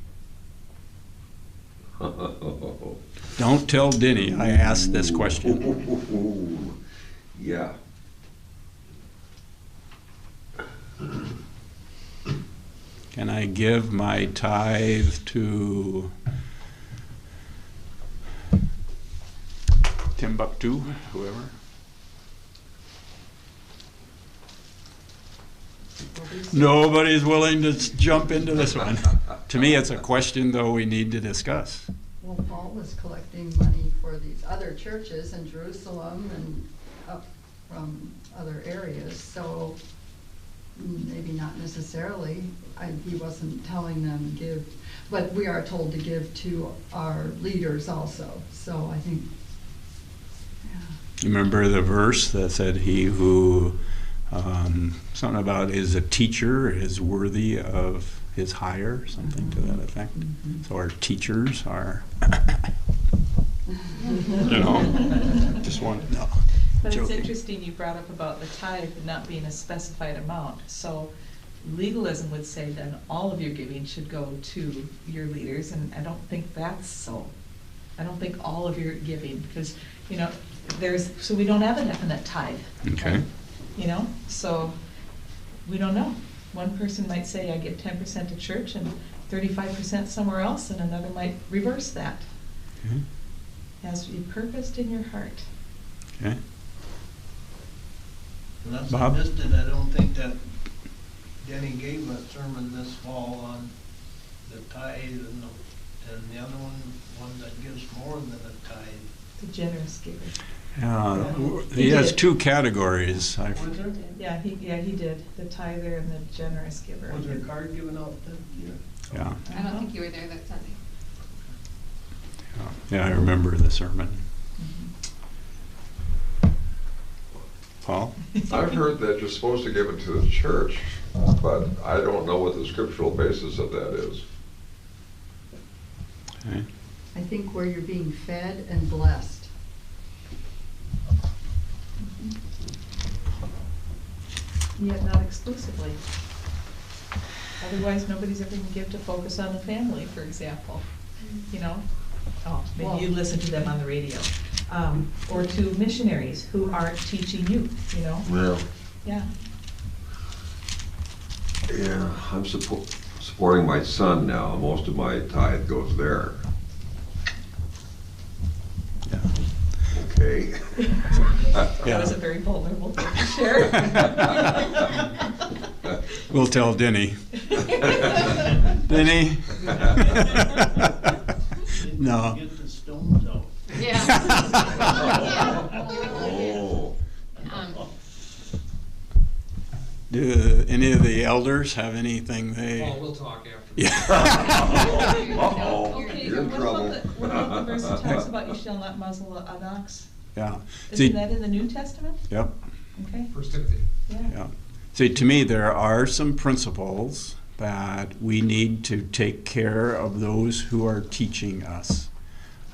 Don't tell Denny I asked this question. Yeah. Can I give my tithe to Timbuktu, whoever? Nobody's willing to jump into this one. To me, it's a question, though, we need to discuss. Well, Paul was collecting money for these other churches in Jerusalem and up from other areas, so maybe not necessarily. He wasn't telling them give, but we are told to give to our leaders also, so I think, yeah. You remember the verse that said, he who, something about is a teacher is worthy of his hire, something to that effect. So our teachers are, just want to know. But it's Joking. interesting you brought up about the tithe not being a specified amount. So legalism would say then all of your giving should go to your leaders, and I don't think that's so. I don't think all of your giving, because, so we don't have a definite tithe. Okay. So we don't know. One person might say, I give 10% to church and 35% somewhere else, and another might reverse that. Okay. It has to be purposed in your heart. Okay. Unless Bob? I missed it, I don't think that Denny gave a sermon this fall on the tithe and the other one that gives more than a tithe. The generous giver. He has did. 2 categories. Was there? Yeah, he did. The tither and the generous giver. Was there a card given out that year? Yeah. I don't think you were there that Sunday. Yeah, I remember the sermon. Mhm. Paul? I've heard that you're supposed to give it to the church, but I don't know what the scriptural basis of that is. Okay. I think where you're being fed and blessed. Yet not exclusively. Otherwise, nobody's ever going to give to Focus on the Family, for example. Maybe you listen to them on the radio. Or to missionaries who aren't teaching youth, Yeah. Yeah. Yeah, I'm supporting my son now. Most of my tithe goes there. Yeah. Okay. That was a very vulnerable thing to share. We'll tell Denny. Denny? No. Get the stones out. Yeah. Oh. Do any of the elders have anything they? Oh, we'll talk after. Yeah. Uh-oh, Okay, you're in trouble. what about the verse that talks about you shall not muzzle an ox? Yeah. Isn't that in the New Testament? Yep. Okay, First Timothy. yeah. Yeah. See, to me, there are some principles that we need to take care of those who are teaching us.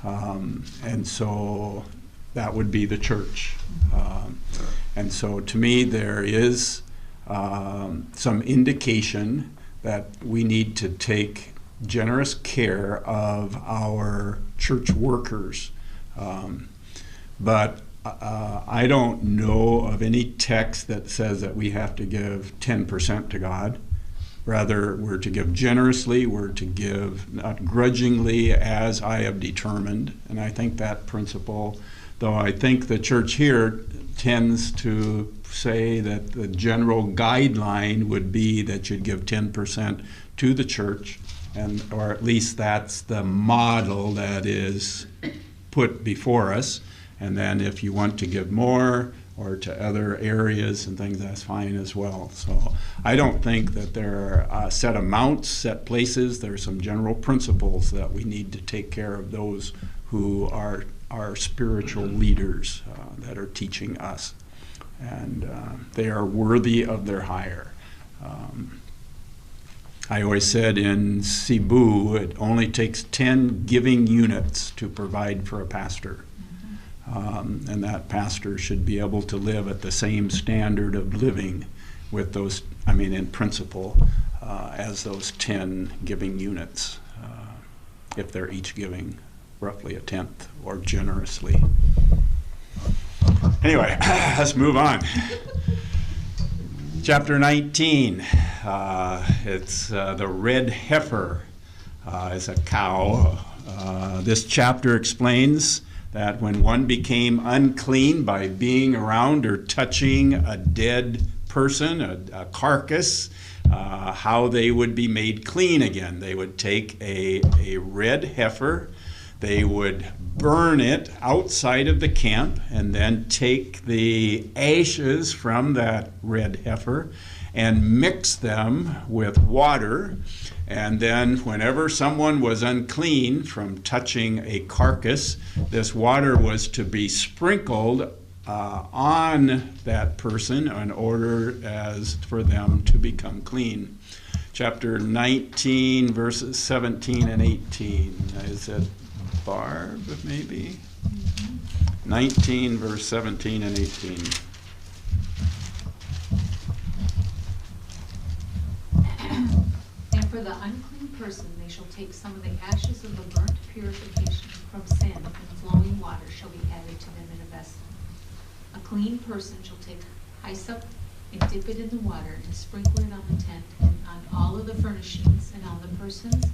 And so that would be the church. And so to me, there is some indication that we need to take generous care of our church workers. But I don't know of any text that says that we have to give 10% to God. Rather, we're to give generously, we're to give not grudgingly as I have determined. And I think that principle, though I think the church here tends to say that the general guideline would be that you'd give 10% to the church, or at least that's the model that is put before us. And then if you want to give more or to other areas and things, that's fine as well. So I don't think that there are set amounts, set places. There are some general principles that we need to take care of those who are our spiritual leaders that are teaching us. And they are worthy of their hire. I always said in Cebu, it only takes 10 giving units to provide for a pastor. And that pastor should be able to live at the same standard of living with those, in principle, as those 10 giving units, if they're each giving roughly a tenth or generously. Anyway, let's move on. Chapter 19, it's the red heifer is a cow. This chapter explains that when one became unclean by being around or touching a dead person, a carcass, how they would be made clean again. They would take a red heifer, they would burn it outside of the camp, and then take the ashes from that red heifer and mix them with water. And then whenever someone was unclean from touching a carcass, this water was to be sprinkled on that person in order as for them to become clean. Chapter 19, verses 17 and 18. Is it Barb, maybe? 19, verse 17 and 18. And for the unclean person, they shall take some of the ashes of the burnt purification from sin, and flowing water shall be added to them in a vessel. A clean person shall take hyssop and dip it in the water and sprinkle it on the tent and on all of the furnishings and on the persons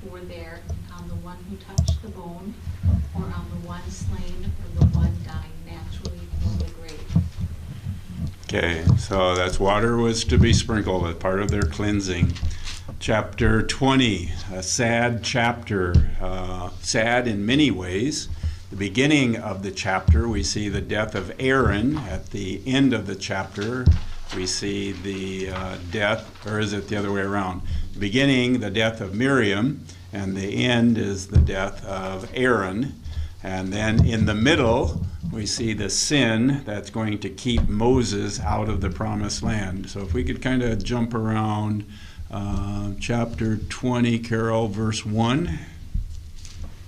who were there, and on the one who touched the bone, or on the one slain, or the one dying naturally in the grave. Okay, so that's water was to be sprinkled as part of their cleansing. Chapter 20, a sad chapter, sad in many ways. The beginning of the chapter, we see the death of Aaron. At the end of the chapter, we see the death, or is it the other way around? The beginning, the death of Miriam, and the end is the death of Aaron. And then in the middle, we see the sin that's going to keep Moses out of the promised land. So if we could kind of jump around chapter 20, Carol, verse 1.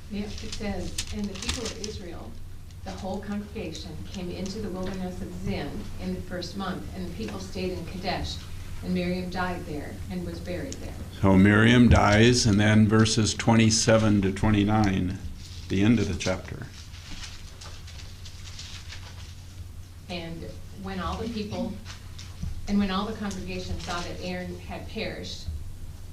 Yeah, it says, and the people of Israel, the whole congregation, came into the wilderness of Zin in the first month, and the people stayed in Kadesh, and Miriam died there and was buried there. So Miriam dies, and then verses 27 to 29, the end of the chapter. And when all the congregation saw that Aaron had perished,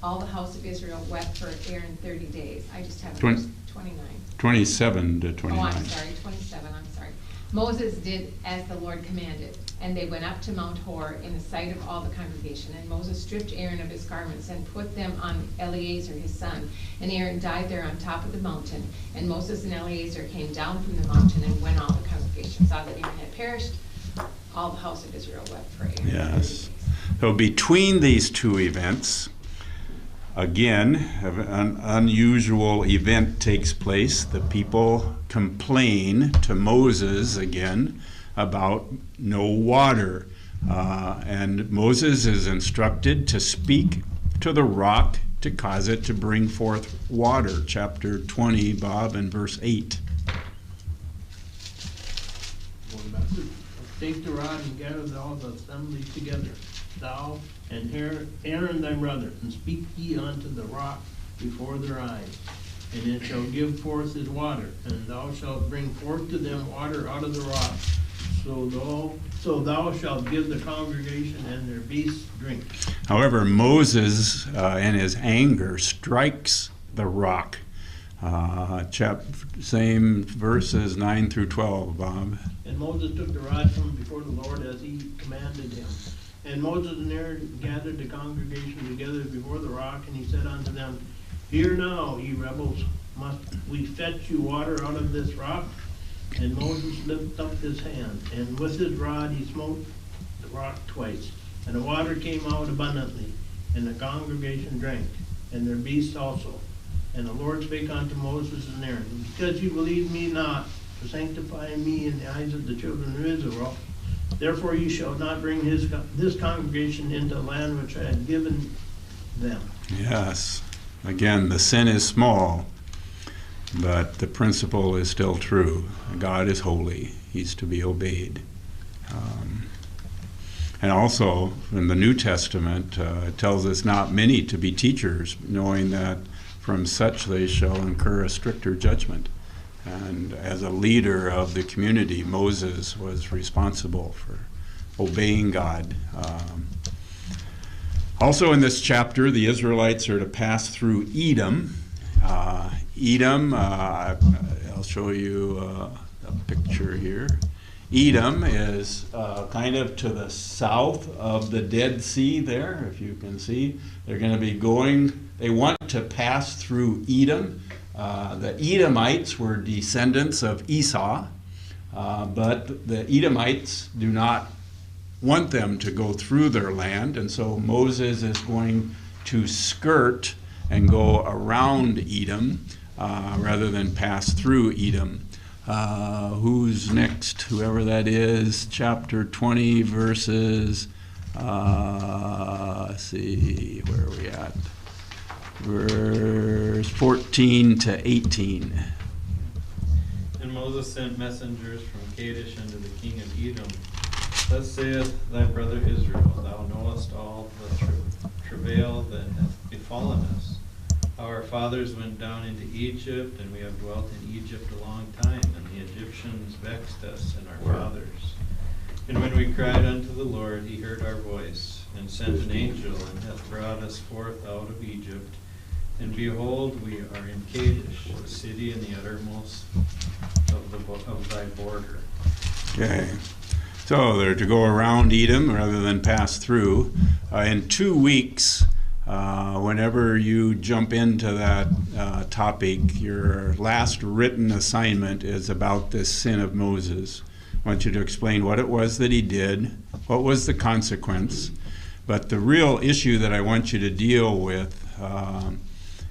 all the house of Israel wept for Aaron 30 days. I just have verse 29. 27 to 29. Oh, I'm sorry, 27, I'm sorry. Moses did as the Lord commanded, and they went up to Mount Hor in the sight of all the congregation. And Moses stripped Aaron of his garments and put them on Eleazar his son. And Aaron died there on top of the mountain. And Moses and Eleazar came down from the mountain, and when all the congregation saw that Aaron had perished, all the house of Israel wept for Aaron. Yes. So between these two events, again, an unusual event takes place. The people complain to Moses again about no water. And Moses is instructed to speak to the rock to cause it to bring forth water. Chapter 20, Bob, and verse 8. Take the rod and gather all the assembly together, thou and Aaron thy brother, and speak ye unto the rock before their eyes, and it shall give forth his water, and thou shalt bring forth to them water out of the rock. So thou shalt give the congregation and their beasts drink. However, Moses, in his anger, strikes the rock. Same verses 9 through 12, Bob. And Moses took the rod from before the Lord as he commanded him. And Moses and Aaron gathered the congregation together before the rock, and he said unto them, Hear now, ye rebels, must we fetch you water out of this rock? And Moses lifted up his hand, and with his rod he smote the rock twice, and the water came out abundantly, and the congregation drank, and their beasts also. And the Lord spake unto Moses and Aaron, Because you believe me not to sanctify me in the eyes of the children of Israel, therefore you shall not bring this congregation into the land which I had given them. Yes. Again, the sin is small, but the principle is still true. God is holy. He's to be obeyed. And also, in the New Testament, it tells us not many to be teachers, knowing that from such they shall incur a stricter judgment. And as a leader of the community, Moses was responsible for obeying God. Also in this chapter, the Israelites are to pass through Edom. Edom, I'll show you a picture here. Edom is kind of to the south of the Dead Sea there, if you can see. They're going to be going, they want to pass through Edom. The Edomites were descendants of Esau, but the Edomites do not want them to go through their land, and so Moses is going to skirt and go around Edom rather than pass through Edom. Who's next? Whoever that is, chapter 20, verses, let's see, where are we at? Verse 14 to 18. And Moses sent messengers from Kadesh unto the king of Edom. Thus saith thy brother Israel, thou knowest all the travail that hath befallen us. Our fathers went down into Egypt, and we have dwelt in Egypt a long time, and the Egyptians vexed us and our fathers. And when we cried unto the Lord, he heard our voice, and sent an angel, and hath brought us forth out of Egypt. And behold, we are in Kadesh, a city in the uttermost of thy border. Okay. So they're to go around Edom rather than pass through. In 2 weeks, whenever you jump into that topic, your last written assignment is about this sin of Moses. I want you to explain what it was that he did, what was the consequence. But the real issue that I want you to deal with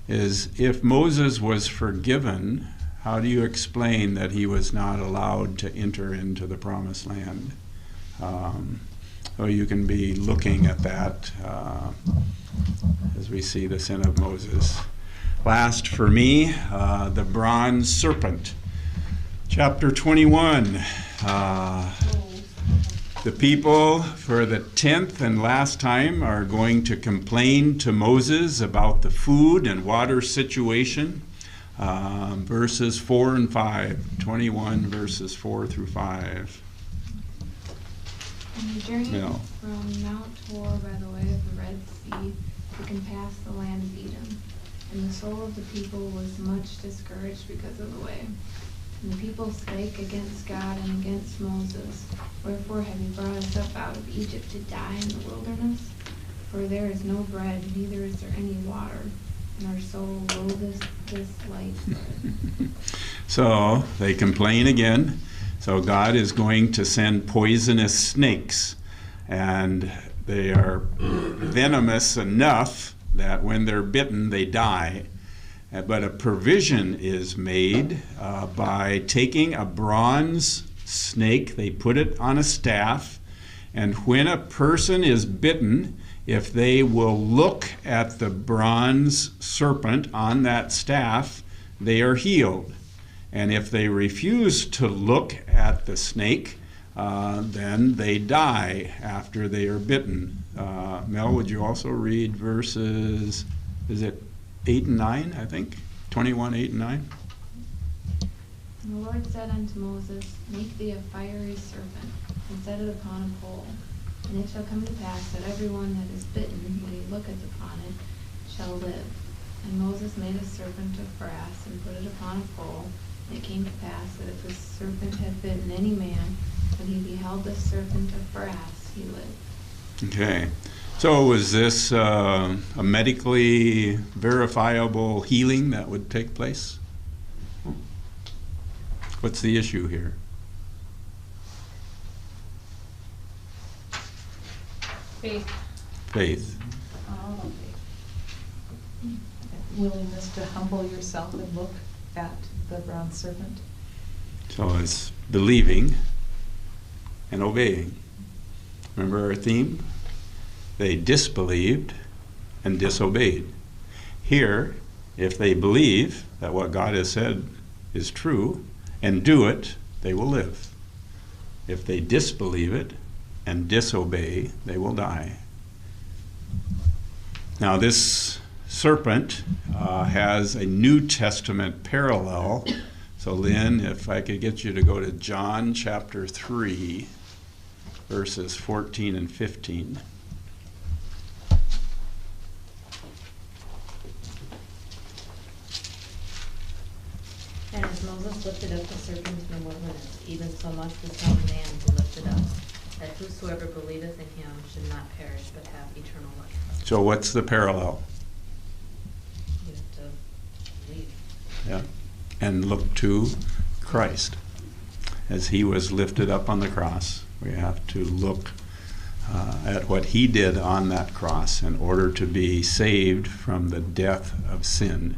is if Moses was forgiven, how do you explain that he was not allowed to enter into the promised land? So you can be looking at that as we see the sin of Moses. Last for me, the bronze serpent. Chapter 21. The people, for the 10th and last time, are going to complain to Moses about the food and water situation. Verses 4 and 5. 21 verses 4 through 5. And they journeyed No. from Mount Tor by the way of the Red Sea to compass the land of Edom. And the soul of the people was much discouraged because of the way. And the people spake against God and against Moses, Wherefore have you brought us up out of Egypt to die in the wilderness? For there is no bread, neither is there any water, and our soul loatheth this light bread. So they complain again. So God is going to send poisonous snakes, and they are venomous enough that when they're bitten, they die. But a provision is made by taking a bronze snake, they put it on a staff, and when a person is bitten, if they will look at the bronze serpent on that staff, they are healed. And if they refuse to look at the snake, then they die after they are bitten. Mel, would you also read verses, is it 8 and 9, I think? 21, 8 and 9? And the Lord said unto Moses, Make thee a fiery serpent, and set it upon a pole. And it shall come to pass that every one that is bitten, when he looketh upon it, shall live. And Moses made a serpent of brass, and put it upon a pole. And it came to pass that if the serpent had bitten any man, when he beheld the serpent of brass, he lived. Okay. So was this a medically verifiable healing that would take place? What's the issue here? Faith. Faith. Oh, faith. Willingness to humble yourself and look at the bronze serpent. So it's believing and obeying. Remember our theme? They disbelieved and disobeyed. Here, if they believe that what God has said is true and do it, they will live. If they disbelieve it and disobey, they will die. Now this serpent has a New Testament parallel. So Lynn, if I could get you to go to John chapter 3. verses 14 and 15. And as Moses lifted up the serpent in the wilderness, even so must the Son of Man be lifted up, that whosoever believeth in him should not perish, but have eternal life. So what's the parallel? You have to believe. Yeah. And look to Christ. As he was lifted up on the cross, we have to look at what he did on that cross in order to be saved from the death of sin,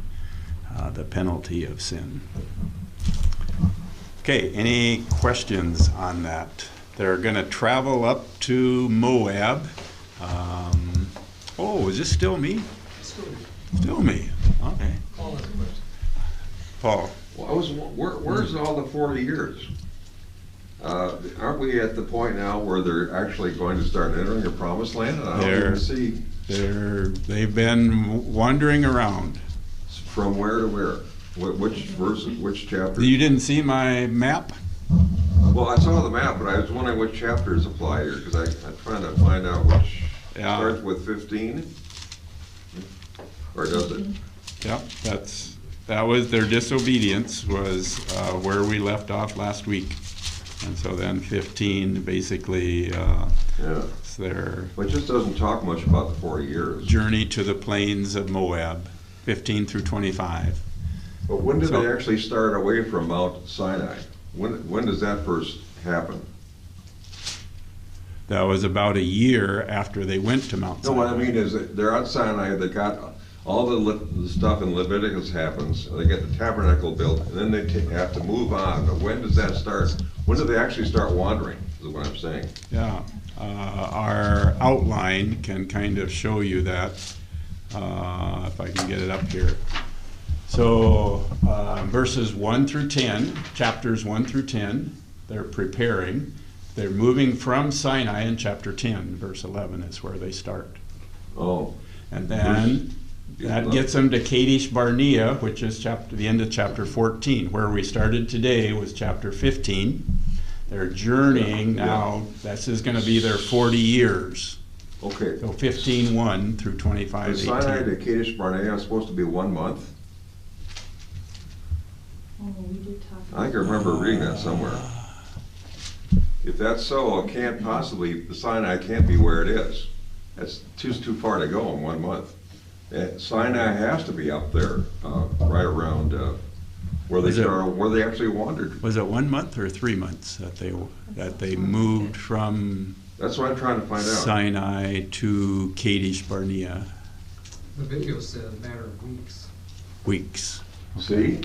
the penalty of sin. Okay, any questions on that? They're going to travel up to Moab. Oh, is this still me? Still me. Okay. Paul. Well, where's all the 40 years? Aren't we at the point now where they're actually going to start entering the promised land? And I don't even see. They've been wandering around. From where to where? Which verses, which chapter? You didn't see my map? Well, I saw the map, but I was wondering which chapters apply here, because I'm trying to find out which starts with 15? Or does it? Yep, that was their disobedience was where we left off last week. And so then 15 basically it's their But it just doesn't talk much about the 40 years. journey to the plains of Moab, 15 through 25. But when did they actually start away from Mount Sinai? When does that first happen? That was about a year after they went to Mount Sinai. No, what I mean is that they're on Sinai, they got all the stuff in Leviticus happens, they get the tabernacle built, and then they have to move on. Now, when does that start? When do they actually start wandering, is what I'm saying. Yeah, our outline can kind of show you that, if I can get it up here. So verses 1 through 10, chapters 1 through 10, they're preparing. They're moving from Sinai in chapter 10, verse 11 is where they start. Oh. And then that gets them to Kadesh Barnea, which is the end of chapter 14. Where we started today was chapter 15. They're journeying now. This is going to be their 40 years. Okay. So 15:1 through 25:18. Sinai to Kadesh Barnea is supposed to be 1 month? Oh, we did talk about I think I remember reading that somewhere. If that's so, it can't possibly, the Sinai can't be where it is. That's too far to go in 1 month. Sinai has to be up there, right around where they actually wandered. Was it 1 month or 3 months that they moved from That's what I'm trying to find out. Sinai to Kadesh Barnea? The video said a matter of weeks. Weeks. See?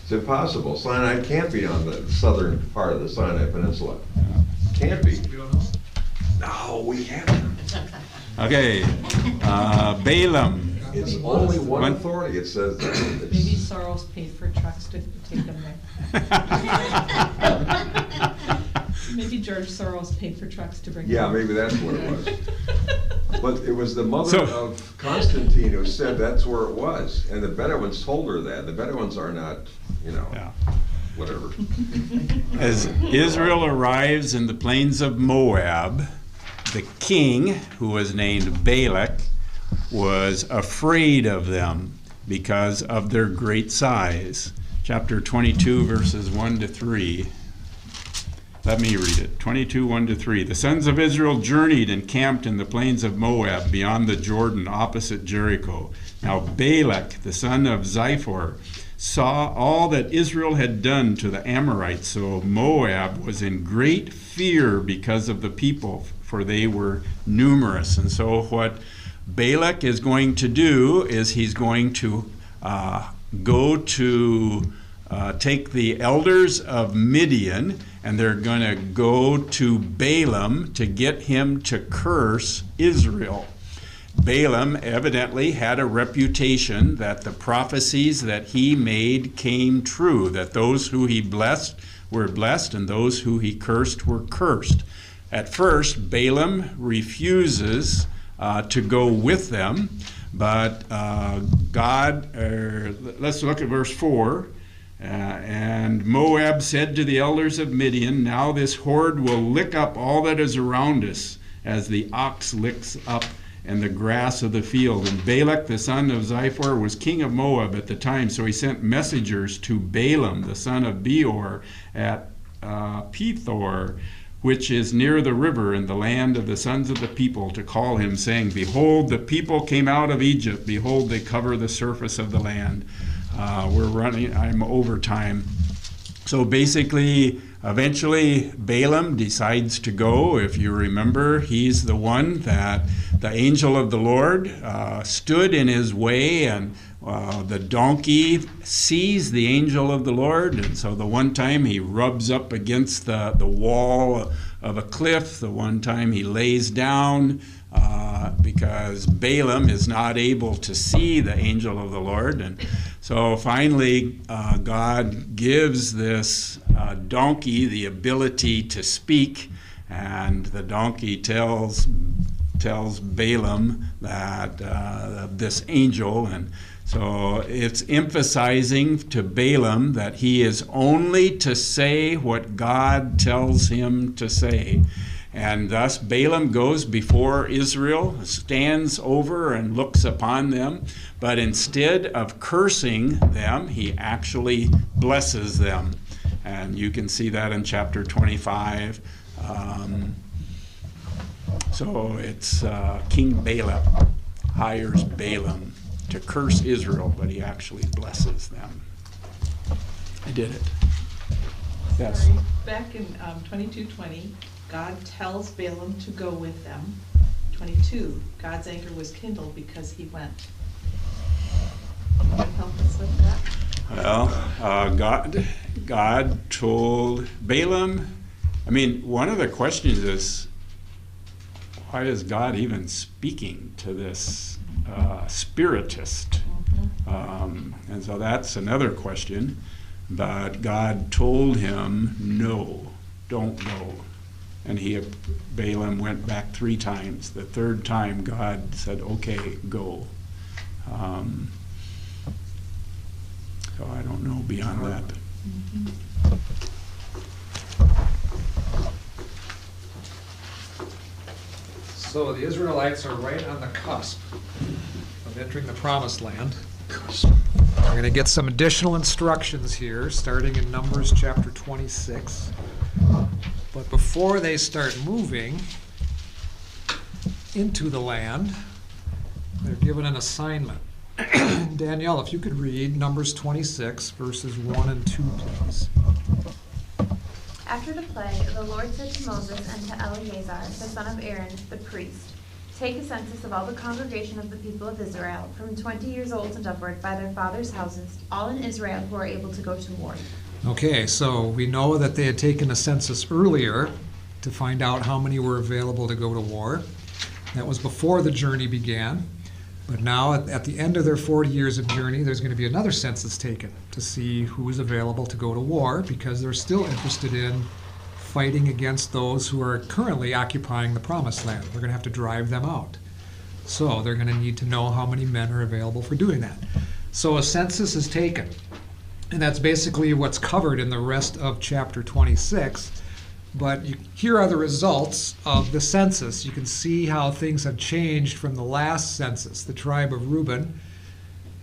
It's impossible. Sinai can't be on the southern part of the Sinai Peninsula. Can't be. We don't know. No, we haven't. Okay, Balaam. It's only one authority, it says that. Maybe Soros paid for trucks to take them there. Maybe George Soros paid for trucks to bring them. Yeah, maybe that's what it was. But it was the mother of Constantine who said that's where it was. And the Bedouins told her that. The Bedouins are not, whatever. As Israel arrives in the plains of Moab, the king, who was named Balak, was afraid of them because of their great size. Chapter 22, verses 1 to 3. Let me read it. 22, 1 to 3. The sons of Israel journeyed and camped in the plains of Moab beyond the Jordan opposite Jericho. Now Balak, the son of Ziphor, saw all that Israel had done to the Amorites. So Moab was in great fear because of the people, for they were numerous. And so what Balak is going to do is he's going to go to take the elders of Midian, and they're going to go to Balaam to get him to curse Israel. Balaam evidently had a reputation that the prophecies that he made came true, that those who he blessed were blessed and those who he cursed were cursed. At first, Balaam refuses to go with them, but let's look at verse 4. And Moab said to the elders of Midian, "Now this horde will lick up all that is around us, as the ox licks up and the grass of the field." And Balak the son of Ziphor was king of Moab at the time, so he sent messengers to Balaam the son of Beor at Pethor, which is near the river in the land of the sons of the people, to call him, saying, "Behold, the people came out of Egypt. Behold, they cover the surface of the land." I'm over time. So basically, eventually, Balaam decides to go. If you remember, he's the one that the angel of the Lord stood in his way, and the donkey sees the angel of the Lord. And so the one time he rubs up against the wall of a cliff, the one time he lays down, because Balaam is not able to see the angel of the Lord. And so finally, God gives this donkey the ability to speak, and the donkey tells Balaam that this angel, and so it's emphasizing to Balaam that he is only to say what God tells him to say. And thus Balaam goes before Israel, stands over and looks upon them, but instead of cursing them, he actually blesses them. And you can see that in chapter 25. So it's King Balak hires Balaam to curse Israel, but he actually blesses them. I did it. Yes. Sorry. Back in 22:20, God tells Balaam to go with them. 22, God's anger was kindled because he went. Can you help us with that? Well, God told Balaam, I mean, one of the questions is, why is God even speaking to this spiritist? And so that's another question. But God told him, no, don't go. And Balaam went back 3 times. The 3rd time, God said, okay, go. So I don't know beyond that. So the Israelites are right on the cusp of entering the Promised Land. We're going to get some additional instructions here, starting in Numbers chapter 26. But before they start moving into the land, they're given an assignment. Danielle, if you could read Numbers 26, verses 1 and 2, please. After the plague, the Lord said to Moses and to Eleazar, the son of Aaron, the priest, "Take a census of all the congregation of the people of Israel, from 20 years old and upward, by their fathers' houses, all in Israel who are able to go to war." Okay, so we know that they had taken a census earlier to find out how many were available to go to war. That was before the journey began. But now, at the end of their 40 years of journey, there's going to be another census taken to see who is available to go to war, because they're still interested in fighting against those who are currently occupying the Promised Land. We're going to have to drive them out. So they're going to need to know how many men are available for doing that. So a census is taken. And that's basically what's covered in the rest of chapter 26. But here are the results of the census. You can see how things have changed from the last census. The tribe of Reuben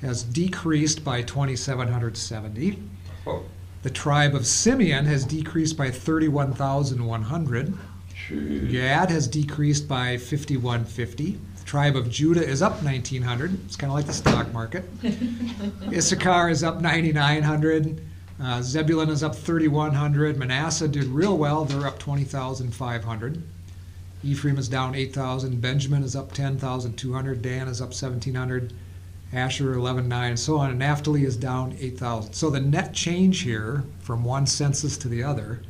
has decreased by 2,770. Oh. The tribe of Simeon has decreased by 31,100. Gad has decreased by 5,150. The tribe of Judah is up 1,900. It's kind of like the stock market. Issachar is up 9,900. Zebulun is up 3,100. Manasseh did real well. They're up 20,500. Ephraim is down 8,000. Benjamin is up 10,200. Dan is up 1,700. Asher 11,900, and so on. And Naphtali is down 8,000. So the net change here from one census to the other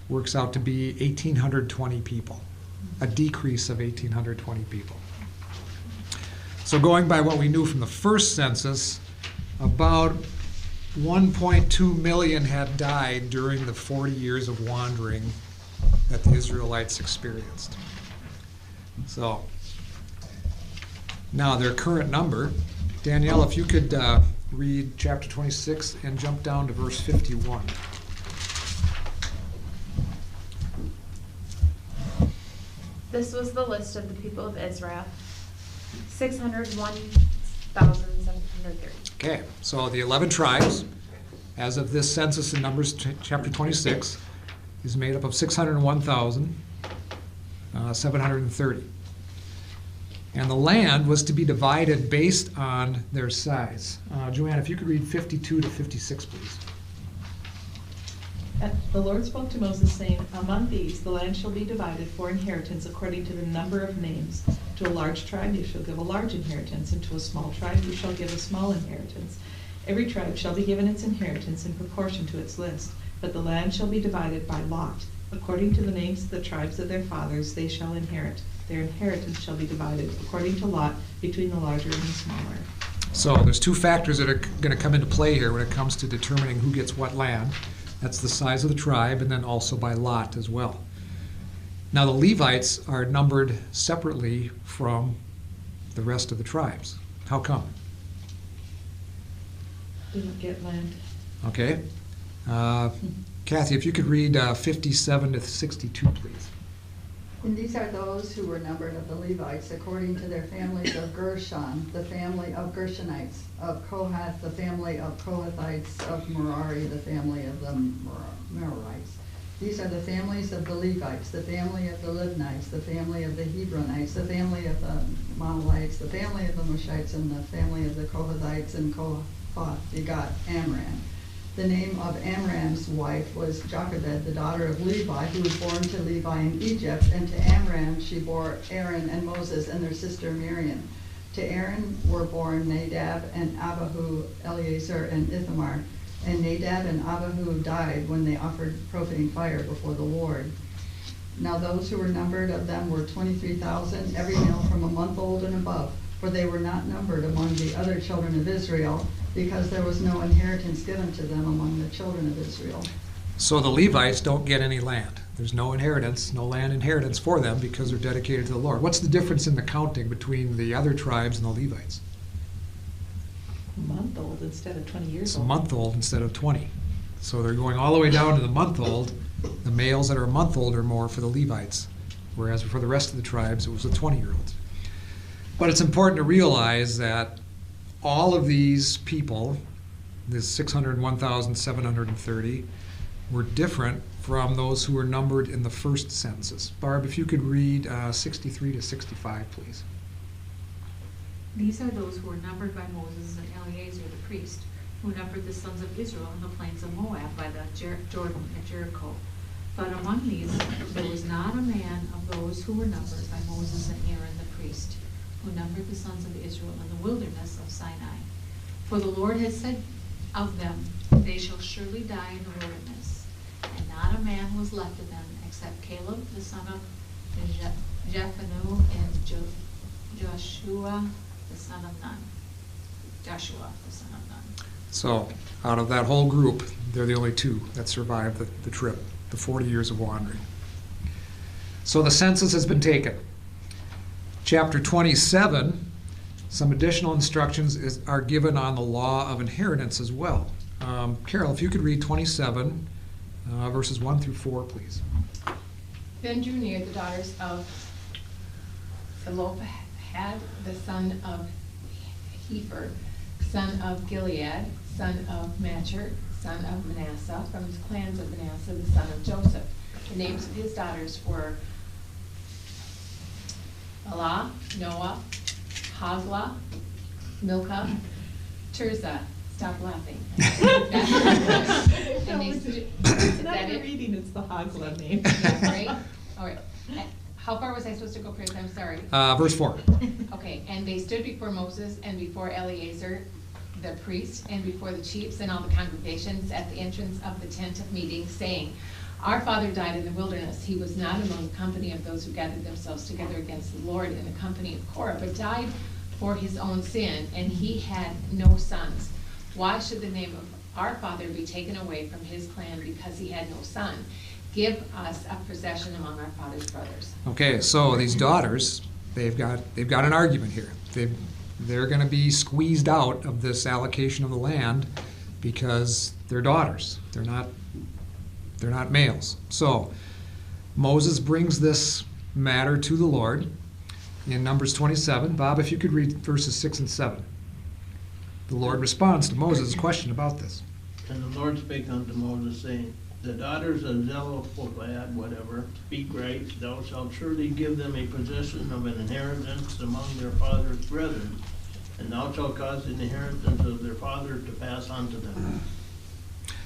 works out to be 1,820 people, a decrease of 1,820 people. So going by what we knew from the first census, about 1.2 million had died during the 40 years of wandering that the Israelites experienced. So now their current number Danielle, if you could read chapter 26 and jump down to verse 51. This was the list of the people of Israel, 601,730. Okay, so the 11 tribes, as of this census in Numbers chapter 26, is made up of 601,730. And the land was to be divided based on their size. Joanne, if you could read 52 to 56, please. And the Lord spoke to Moses, saying, Among these the land shall be divided for inheritance according to the number of names. To a large tribe you shall give a large inheritance, and to a small tribe you shall give a small inheritance. Every tribe shall be given its inheritance in proportion to its list, but the land shall be divided by lot. According to the names of the tribes of their fathers they shall inherit. Their inheritance shall be divided according to lot between the larger and the smaller. So there's two factors that are going to come into play here when it comes to determining who gets what land. That's the size of the tribe, and then also by lot as well. Now the Levites are numbered separately from the rest of the tribes. How come? Didn't get land. Okay. Kathy, if you could read 57 to 62, please. And these are those who were numbered of the Levites according to their families of Gershon, the family of Gershonites, of Kohath, the family of Kohathites, of Merari, the family of the Merarites. These are the families of the Levites, the family of the Libnites, the family of the Hebronites, the family of the Monolites, the family of the Mushites, and the family of the Kohathites, and Kohath begot Amram. The name of Amram's wife was Jochebed, the daughter of Levi, who was born to Levi in Egypt, and to Amram she bore Aaron and Moses and their sister Miriam. To Aaron were born Nadab and Abihu, Eleazar and Ithamar. And Nadab and Abihu died when they offered profane fire before the Lord. Now those who were numbered of them were 23,000, every male from a month old and above, for they were not numbered among the other children of Israel, because there was no inheritance given to them among the children of Israel. So the Levites don't get any land. There's no inheritance, no land inheritance for them because they're dedicated to the Lord. What's the difference in the counting between the other tribes and the Levites? A month old instead of 20 years It's a old. month old instead of 20. So they're going all the way down to the month old. The males that are a month old or more for the Levites, whereas for the rest of the tribes it was the 20-year-olds. But it's important to realize that all of these people, this 601,730, were different from those who were numbered in the first census. Barb, if you could read 63 to 65, please. These are those who were numbered by Moses and Eleazar the priest, who numbered the sons of Israel in the plains of Moab by the Jordan at Jericho. But among these there was not a man of those who were numbered by Moses and Aaron the priest, who numbered the sons of Israel in the wilderness of Sinai. For the Lord had said of them, they shall surely die in the wilderness. And not a man was left of them except Caleb the son of Jephunneh and Joshua the son of Nun. Joshua the son of Nun. So out of that whole group, they're the only two that survived the trip, the 40 years of wandering. So the census has been taken. Chapter 27, some additional instructions are given on the law of inheritance as well. Carol, if you could read 27, verses 1 through 4, please. Then drew near the daughters of Zelophehad, the son of Hefer, son of Gilead, son of Machir, son of Manasseh, from the clans of Manasseh, the son of Joseph. The names of his daughters were Bala, Noah, Hagla, Milcah, Tirzah. Stop laughing. No, it's not the reading, it's the Hagla name. Yeah, right? All right. How far was I supposed to go, Chris? I'm sorry. Verse 4. Okay, and they stood before Moses and before Eleazar the priest and before the chiefs and all the congregations at the entrance of the tent of meeting, saying, Our father died in the wilderness. He was not among the company of those who gathered themselves together against the Lord in the company of Korah, but died for his own sin, and he had no sons. Why should the name of our father be taken away from his clan because he had no son? Give us a possession among our father's brothers. Okay, so these daughters, they've got an argument here. they're going to be squeezed out of this allocation of the land because they're daughters. They're not males. So Moses brings this matter to the Lord in Numbers 27. Bob, if you could read verses 6 and 7. The Lord responds to Moses' question about this. And the Lord spake unto Moses, saying, the daughters of Zelophehad, whatever, speak right, thou shalt surely give them a possession of an inheritance among their father's brethren, and thou shalt cause the inheritance of their father to pass on to them.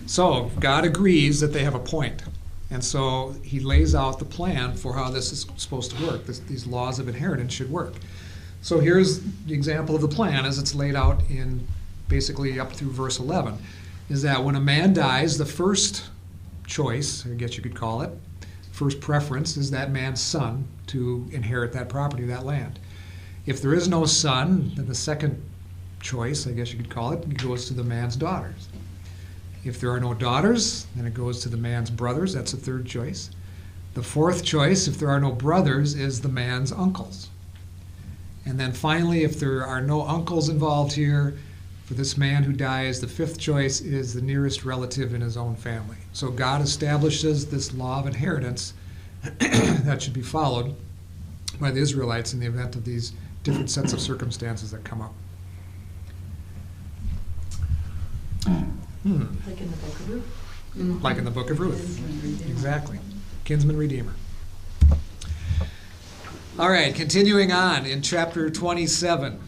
So God agrees that they have a point. And so he lays out the plan for how this is supposed to work. These laws of inheritance should work. So here's the example of the plan as it's laid out in basically up through verse 11, is that when a man dies, the first choice, I guess you could call it, first preference is that man's son to inherit that property, that land. If there is no son, then the second choice, I guess you could call it, goes to the man's daughters. If there are no daughters, then it goes to the man's brothers. That's the third choice. The fourth choice, if there are no brothers, is the man's uncles. And then finally, if there are no uncles involved here, for this man who dies, the fifth choice is the nearest relative in his own family. So God establishes this law of inheritance that should be followed by the Israelites in the event of these different sets of circumstances that come up. Like in the book of Ruth. Like in the book of Ruth. Exactly. Kinsman Redeemer. All right, continuing on in chapter 27.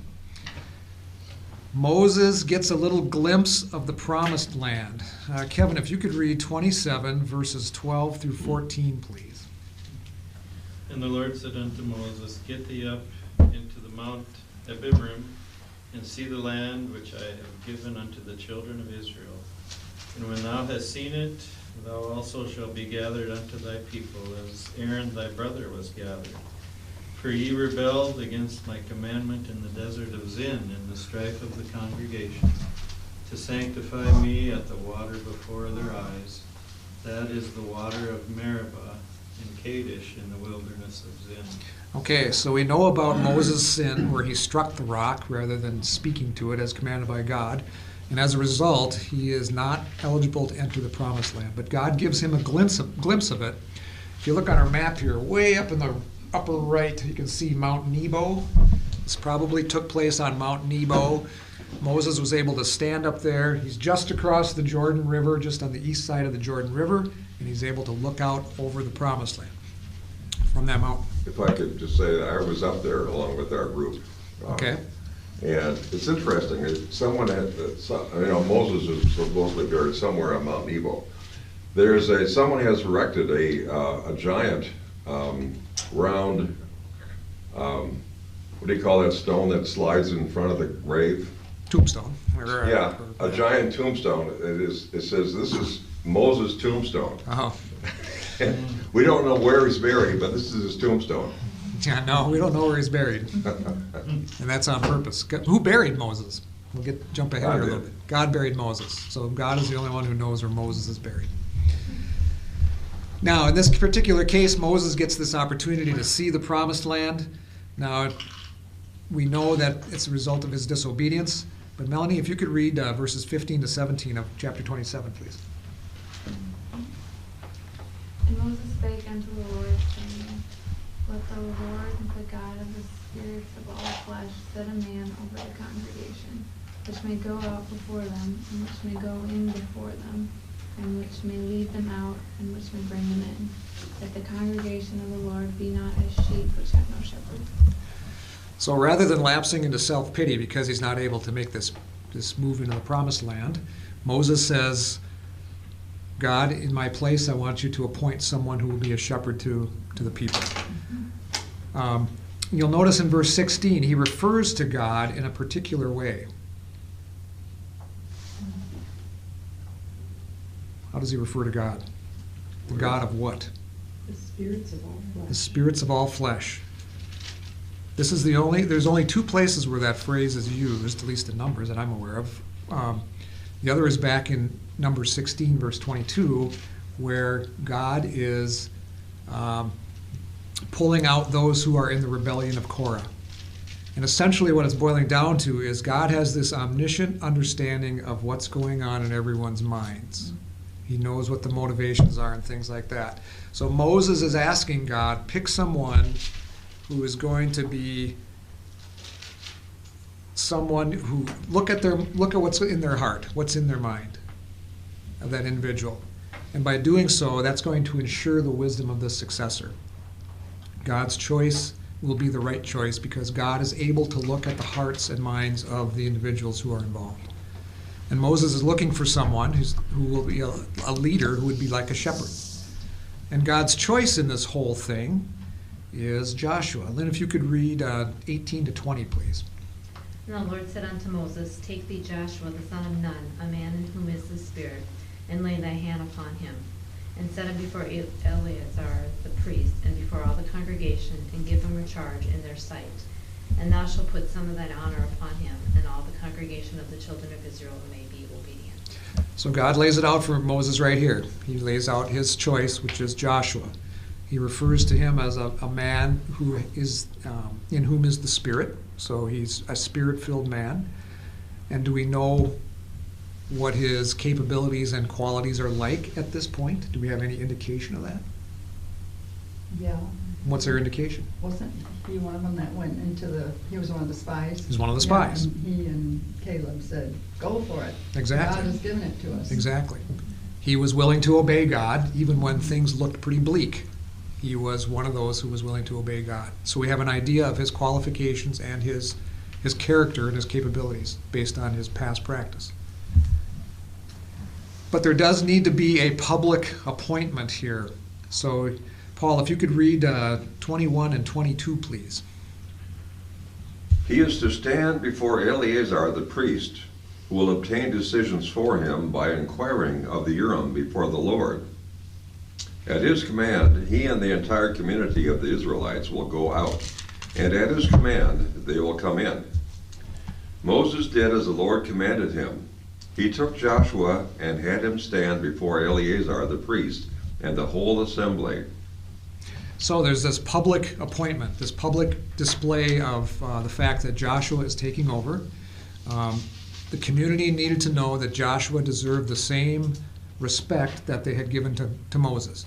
Moses gets a little glimpse of the promised land. Kevin, if you could read 27 verses 12 through 14, please. And the Lord said unto Moses, Get thee up into the mount Abiram, and see the land which I have given unto the children of Israel. And when thou hast seen it, thou also shalt be gathered unto thy people, as Aaron thy brother was gathered. For ye rebelled against my commandment in the desert of Zin, in the strife of the congregation, to sanctify me at the water before their eyes. That is the water of Meribah in Kadesh in the wilderness of Zin. Okay, so we know about Moses' sin where he struck the rock rather than speaking to it as commanded by God. And as a result, he is not eligible to enter the promised land. But God gives him a glimpse of it. If you look on our map here, way up in the upper right, you can see Mount Nebo. This probably took place on Mount Nebo. Moses was able to stand up there. He's just across the Jordan River, just on the east side of the Jordan River, and he's able to look out over the promised land from that mountain. If I could just say that I was up there along with our group. Okay. And it's interesting, someone had, Moses is supposedly buried somewhere on Mount Nebo. Someone has erected a giant round, what do you call that stone that slides in front of the grave? Tombstone. Yeah, a giant tombstone. It says this is Moses' tombstone. Oh. We don't know where he's buried, but this is his tombstone. Yeah, no, we don't know where he's buried. And that's on purpose. Who buried Moses? We'll jump ahead here a little bit. God buried Moses. So God is the only one who knows where Moses is buried. Now, in this particular case, Moses gets this opportunity to see the promised land. Now, we know that it's a result of his disobedience. But Melanie, if you could read verses 15 to 17 of chapter 27, please. And Moses spake unto the Lord, saying, Let the Lord, the God of the spirits of all flesh, set a man over the congregation, which may go out before them, and which may go in before them, and which may lead them out, and which may bring them in, that the congregation of the Lord be not as sheep which have no shepherd. So rather than lapsing into self-pity because he's not able to make this move into the promised land, Moses says, God, in my place, I want you to appoint someone who will be a shepherd to the people. You'll notice in verse 16, he refers to God in a particular way. How does he refer to God? The God of what? The spirits of all flesh. The spirits of all flesh. There's only two places where that phrase is used, at least in Numbers that I'm aware of. The other is back in Numbers 16, verse 22, where God is pulling out those who are in the rebellion of Korah. And essentially what it's boiling down to is God has this omniscient understanding of what's going on in everyone's minds. He knows what the motivations are and things like that. So Moses is asking God, pick someone who is going to be someone who, look at what's in their heart, what's in their mind of that individual. And by doing so, that's going to ensure the wisdom of the successor. God's choice will be the right choice because God is able to look at the hearts and minds of the individuals who are involved. And Moses is looking for someone who will be a leader who would be like a shepherd. And God's choice in this whole thing is Joshua. Lynn, if you could read 18 to 20, please. And the Lord said unto Moses, Take thee Joshua the son of Nun, a man in whom is the Spirit, and lay thy hand upon him, and set him before Eleazar the priest, and before all the congregation, and give him a charge in their sight. And thou shalt put some of thine honor upon him, and all the congregation of the children of Israel may be obedient. So God lays it out for Moses right here. He lays out his choice, which is Joshua. He refers to him as a man who is in whom is the Spirit. So he's a Spirit-filled man. And do we know what his capabilities and qualities are like at this point? Do we have any indication of that? Yeah. What's our indication? Wasn't he one of them that went into he was one of the spies? He was one of the spies. Yeah, and he and Caleb said, go for it. Exactly. God has given it to us. Exactly. He was willing to obey God even when things looked pretty bleak. He was one of those who was willing to obey God. So we have an idea of his qualifications and his character and his capabilities based on his past practice. But there does need to be a public appointment here. So, Paul, if you could read 21 and 22, please. He is to stand before Eleazar the priest, who will obtain decisions for him by inquiring of the Urim before the Lord. At his command, he and the entire community of the Israelites will go out, and at his command, they will come in. Moses did as the Lord commanded him. He took Joshua and had him stand before Eleazar the priest and the whole assembly. So there's this public appointment, this public display of the fact that Joshua is taking over. The community needed to know that Joshua deserved the same respect that they had given to Moses.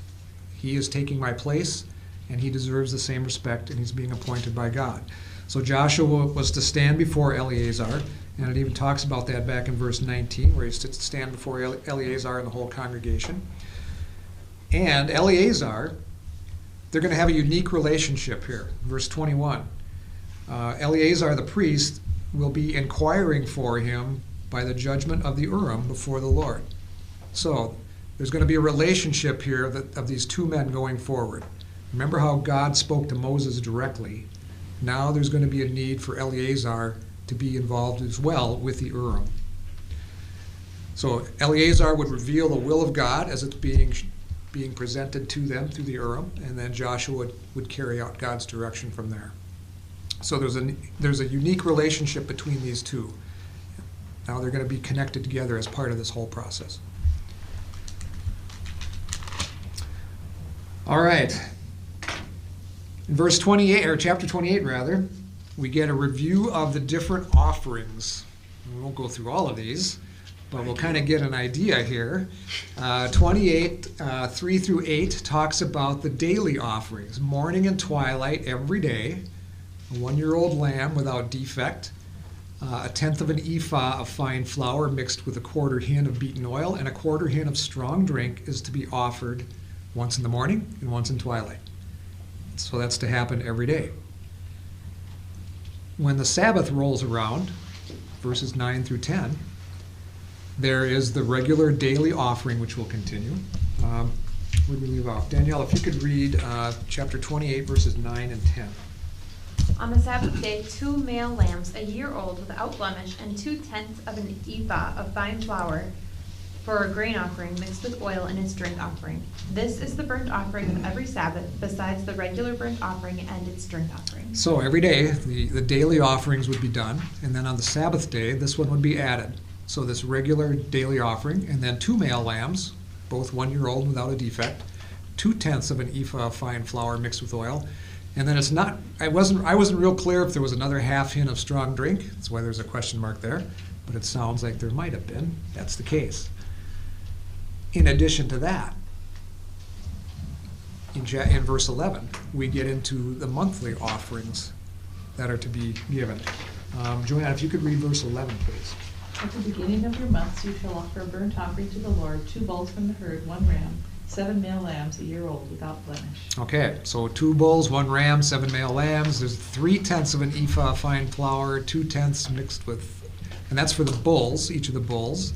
He is taking my place, and he deserves the same respect, and he's being appointed by God. So Joshua was to stand before Eleazar, and it even talks about that back in verse 19, where he's to stand before Eleazar and the whole congregation. And Eleazar, they're going to have a unique relationship here. Verse 21. Eleazar the priest will be inquiring for him by the judgment of the Urim before the Lord. So there's going to be a relationship here of these two men going forward. Remember how God spoke to Moses directly. Now there's going to be a need for Eleazar to be involved as well with the Urim. So Eleazar would reveal the will of God as it's being presented to them through the Urim, and then Joshua would carry out God's direction from there. So there's a unique relationship between these two. Now they're going to be connected together as part of this whole process. All right. In verse 28, or chapter 28 rather, we get a review of the different offerings. We won't go through all of these, but we'll kind of get an idea here. 28, 3 through 8 talks about the daily offerings, morning and twilight every day, a 1-year-old lamb without defect, a tenth of an ephah of fine flour mixed with a quarter hin of beaten oil, and a quarter hin of strong drink is to be offered once in the morning and once in twilight. So that's to happen every day. When the Sabbath rolls around, verses 9 through 10, there is the regular daily offering, which will continue. Where did we leave off? Danielle, if you could read chapter 28, verses 9 and 10. On the Sabbath day, 2 male lambs, a year old without blemish, and 2/10 of an ephah of fine flour for a grain offering mixed with oil and its drink offering. This is the burnt offering of every Sabbath, besides the regular burnt offering and its drink offering. So every day, the daily offerings would be done, and then on the Sabbath day, this one would be added. So this regular daily offering, and then 2 male lambs, both 1-year-old without a defect, 2/10 of an ephah of fine flour mixed with oil, And then it's not, I wasn't real clear if there was another half hin of strong drink. That's why there's a question mark there. But it sounds like there might have been. That's the case. In addition to that, in verse 11, we get into the monthly offerings that are to be given. Joanne, if you could read verse 11, please. At the beginning of your months you shall offer a burnt offering to the Lord, 2 bulls from the herd, 1 ram, 7 male lambs a year old without blemish. Okay, so 2 bulls, 1 ram, 7 male lambs. There's 3/10 of an ephah of fine flour, 2/10 mixed with, and that's for the bulls, each of the bulls.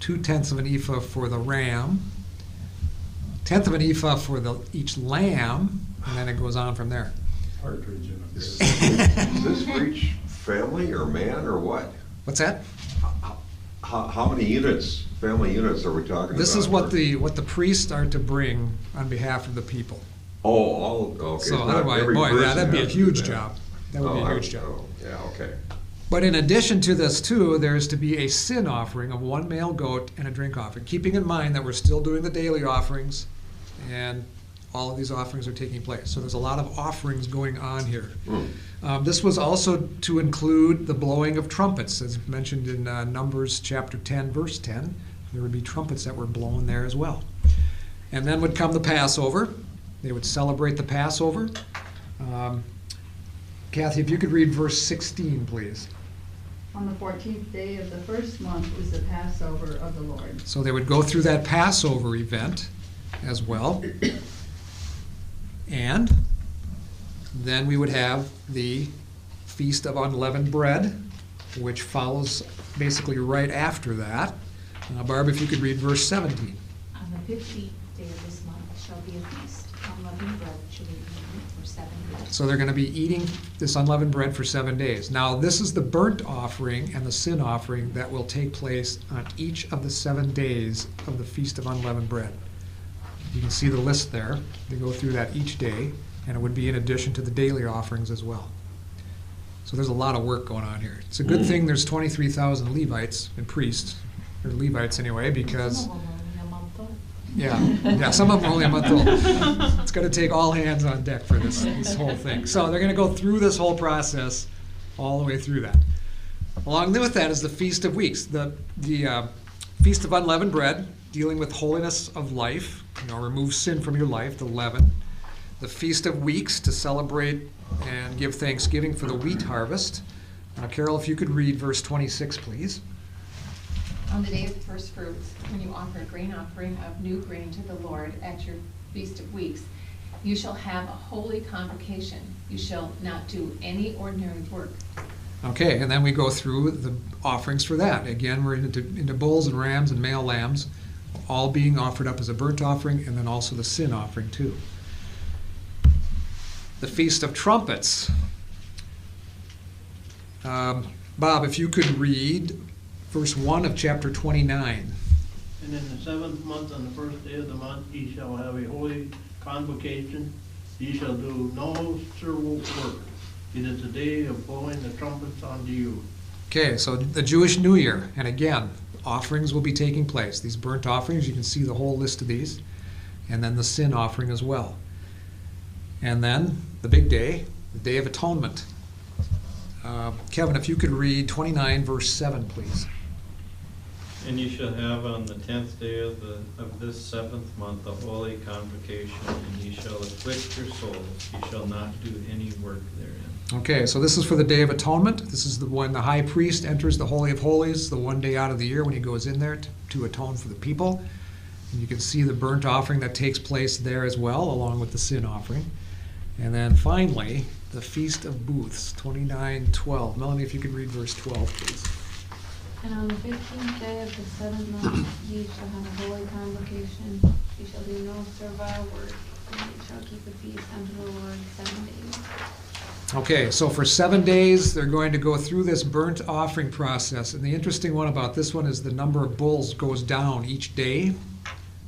2/10 of an ephah for the ram, 1/10 of an ephah for each lamb, and then it goes on from there. Partridge in a Is pear. this for each family or man or what? What's that? How many units, family units are we talking about? This is what here? the priests are to bring on behalf of the people. Oh, all, okay. So not otherwise, every boy, yeah, person that'd be a has to do huge that. job. That would be a huge job. Oh, yeah, okay. But in addition to this too, there's to be a sin offering of 1 male goat and a drink offering, keeping in mind that we're still doing the daily offerings and all of these offerings are taking place. So there's a lot of offerings going on here. This was also to include the blowing of trumpets, as mentioned in Numbers chapter 10, verse 10. There would be trumpets that were blown there as well. And then would come the Passover. They would celebrate the Passover. Kathy, if you could read verse 16, please. On the 14th day of the first month is the Passover of the Lord. So they would go through that Passover event as well. And then we would have the Feast of Unleavened Bread, which follows basically right after that. Barb, if you could read verse 17. On the 15th day of this month shall be a feast. Unleavened bread shall be eaten for 7 days. So they're going to be eating this unleavened bread for 7 days. Now, this is the burnt offering and the sin offering that will take place on each of the 7 days of the Feast of Unleavened Bread. You can see the list there. They go through that each day, and it would be in addition to the daily offerings as well. So there's a lot of work going on here. It's a good thing there's 23,000 Levites and priests, or Levites anyway, because, Some of them are only a month old. yeah, some of them are only a month old. It's going to take all hands on deck for this whole thing. So they're going to go through this whole process all the way through that. Along with that is the Feast of Weeks, the Feast of Unleavened Bread, dealing with holiness of life, remove sin from your life, the leaven. The Feast of Weeks, to celebrate and give thanksgiving for the wheat harvest. Carol, if you could read verse 26, please. On the day of the first fruits, when you offer a grain offering of new grain to the Lord at your Feast of Weeks, you shall have a holy convocation. You shall not do any ordinary work. Okay, and then we go through the offerings for that. Again, we're into bulls and rams and male lambs, all being offered up as a burnt offering, and then also the sin offering too. The Feast of Trumpets. Bob, if you could read verse 1 of chapter 29. And in the 7th month, on the first day of the month, ye shall have a holy convocation. Ye shall do no servile work. It is the day of blowing the trumpets unto you. Okay, so the Jewish New Year, and again, offerings will be taking place. These burnt offerings, you can see the whole list of these, and then the sin offering as well. And then the big day, the Day of Atonement. Kevin, if you could read 29, verse 7, please. And you shall have on the 10th day of this 7th month a holy convocation, and ye shall afflict your souls. Ye shall not do any work therein. Okay, so this is for the Day of Atonement. This is when the high priest enters the Holy of Holies, the one day out of the year when he goes in there to atone for the people. And you can see the burnt offering that takes place there as well, along with the sin offering. And then finally, the Feast of Booths, 29:12. Melanie, if you could read verse 12, please. And on the 15th day of the 7th month, ye shall have a holy convocation. Ye shall do no servile work, and ye shall keep a feast unto the Lord 7 days. Okay, so for 7 days, they're going to go through this burnt offering process. And the interesting one about this one is the number of bulls goes down each day.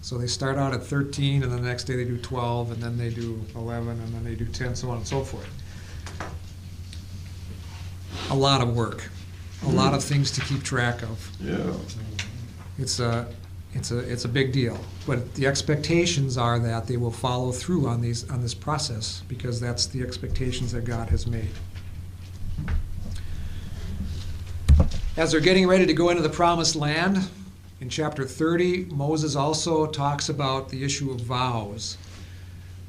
So they start out at 13, and then the next day they do 12, and then they do 11, and then they do 10, so on and so forth. A lot of work. A lot of things to keep track of. Yeah. It's It's a big deal. But the expectations are that they will follow through on this process, because that's the expectations that God has made. As they're getting ready to go into the promised land, in chapter 30, Moses also talks about the issue of vows.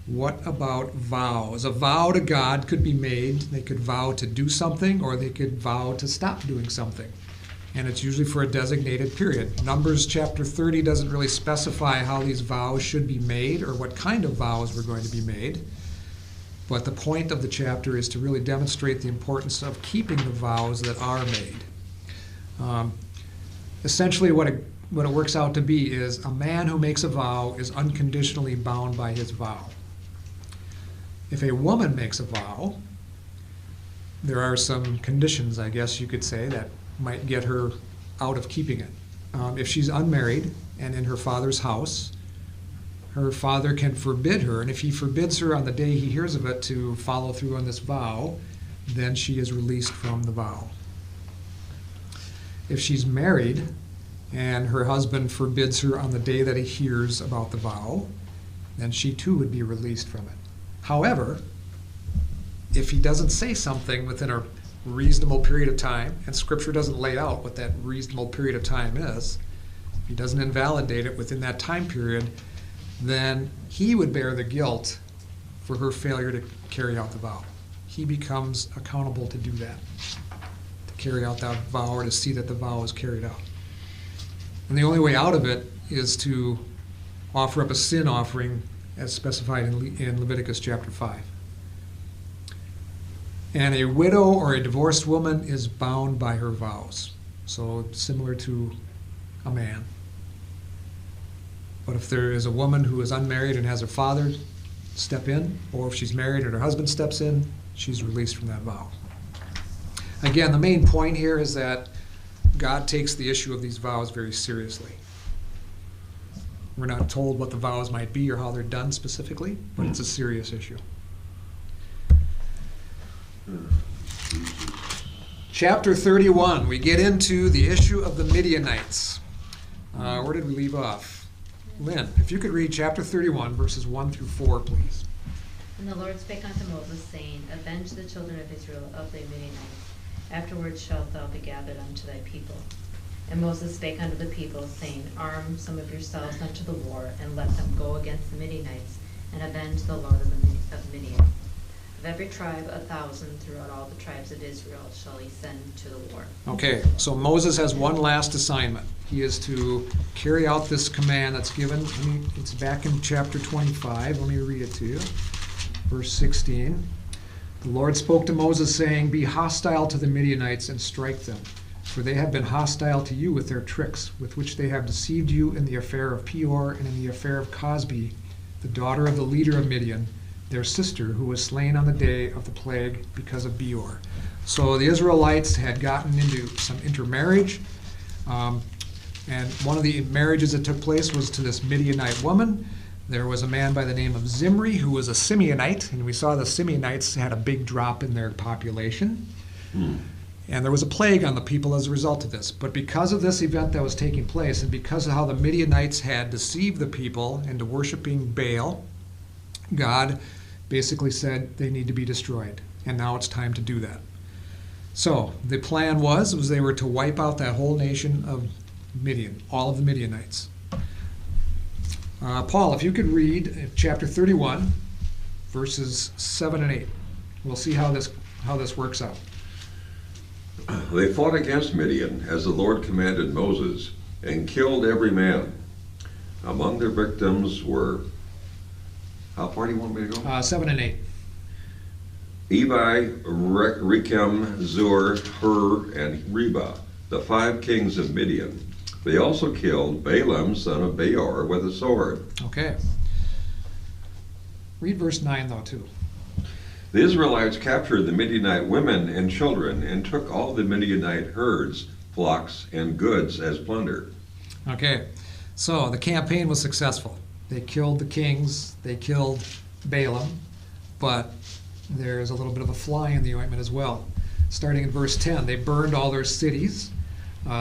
What about vows? A vow to God could be made. They could vow to do something, or they could vow to stop doing something. And it's usually for a designated period. Numbers chapter 30 doesn't really specify how these vows should be made or what kind of vows were going to be made. But the point of the chapter is to really demonstrate the importance of keeping the vows that are made. Essentially what it works out to be is a man who makes a vow is unconditionally bound by his vow. If a woman makes a vow, there are some conditions, I guess you could say, that might get her out of keeping it. If she's unmarried and in her father's house, her father can forbid her, and if he forbids her on the day he hears of it to follow through on this vow, then she is released from the vow. If she's married and her husband forbids her on the day that he hears about the vow, then she too would be released from it. However, if he doesn't say something within a reasonable period of time, and Scripture doesn't lay out what that reasonable period of time is, if he doesn't invalidate it within that time period, then he would bear the guilt for her failure to carry out the vow. He becomes accountable to do that, to carry out that vow or to see that the vow is carried out. And the only way out of it is to offer up a sin offering as specified in Leviticus chapter 5. And a widow or a divorced woman is bound by her vows. So similar to a man. But if there is a woman who is unmarried and has her father step in, or if she's married and her husband steps in, she's released from that vow. Again, the main point here is that God takes the issue of these vows very seriously. We're not told what the vows might be or how they're done specifically, but it's a serious issue. Chapter 31, we get into the issue of the Midianites. Where did we leave off? Lynn, if you could read chapter 31, verses 1 through 4, please. And the Lord spake unto Moses, saying, Avenge the children of Israel of the Midianites. Afterward shalt thou be gathered unto thy people. And Moses spake unto the people, saying, Arm some of yourselves unto the war, and let them go against the Midianites, and avenge the Lord of Midian. Of every tribe 1,000 throughout all the tribes of Israel shall he send to the war. Okay, so Moses has one last assignment. He is to carry out this command that's given. It's back in chapter 25. Let me read it to you. Verse 16. The Lord spoke to Moses, saying, Be hostile to the Midianites and strike them, for they have been hostile to you with their tricks, with which they have deceived you in the affair of Peor and in the affair of Cosbi, the daughter of the leader of Midian, their sister, who was slain on the day of the plague because of Beor. So the Israelites had gotten into some intermarriage, and one of the marriages that took place was to this Midianite woman. There was a man by the name of Zimri who was a Simeonite, and we saw the Simeonites had a big drop in their population. And there was a plague on the people as a result of this. But because of this event that was taking place, and because of how the Midianites had deceived the people into worshiping Baal, God basically said they need to be destroyed. And now it's time to do that. So the plan was they were to wipe out that whole nation of Midian, all of the Midianites. Paul, if you could read chapter 31, verses 7 and 8. We'll see how this works out. They fought against Midian, as the Lord commanded Moses, and killed every man. Among their victims were, how far do you want me to go? 7 and 8. Evi, Rechem, Zur, Hur, and Reba, the 5 kings of Midian. They also killed Balaam, son of Beor, with a sword. Okay. Read verse 9, though, too. The Israelites captured the Midianite women and children and took all the Midianite herds, flocks, and goods as plunder. Okay. So the campaign was successful. They killed the kings, they killed Balaam, but there's a little bit of a fly in the ointment as well. Starting in verse 10, they burned all their cities.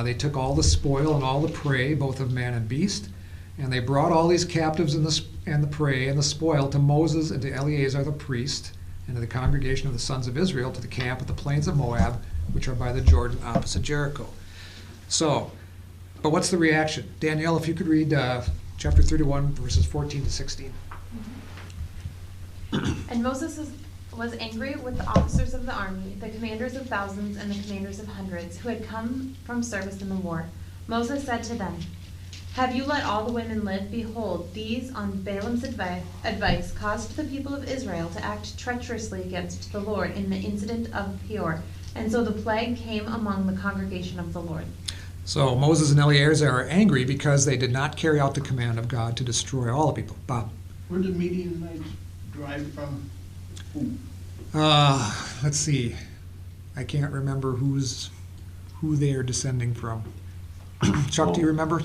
They took all the spoil and all the prey, both of man and beast, and they brought all these captives and the prey and the spoil to Moses and to Eleazar the priest and to the congregation of the sons of Israel to the camp at the plains of Moab, which are by the Jordan opposite Jericho. So, but what's the reaction? Danielle, if you could read chapter 31, verses 14 to 16. And Moses was angry with the officers of the army, the commanders of thousands and the commanders of hundreds, who had come from service in the war. Moses said to them, "Have you let all the women live? Behold, these, on Balaam's advice, caused the people of Israel to act treacherously against the Lord in the incident of Peor. And so the plague came among the congregation of the Lord." So Moses and Eleazar are angry because they did not carry out the command of God to destroy all the people. Bob? Where did Midianites drive from? Who? Let's see. I can't remember who they are descending from. Chuck, do you remember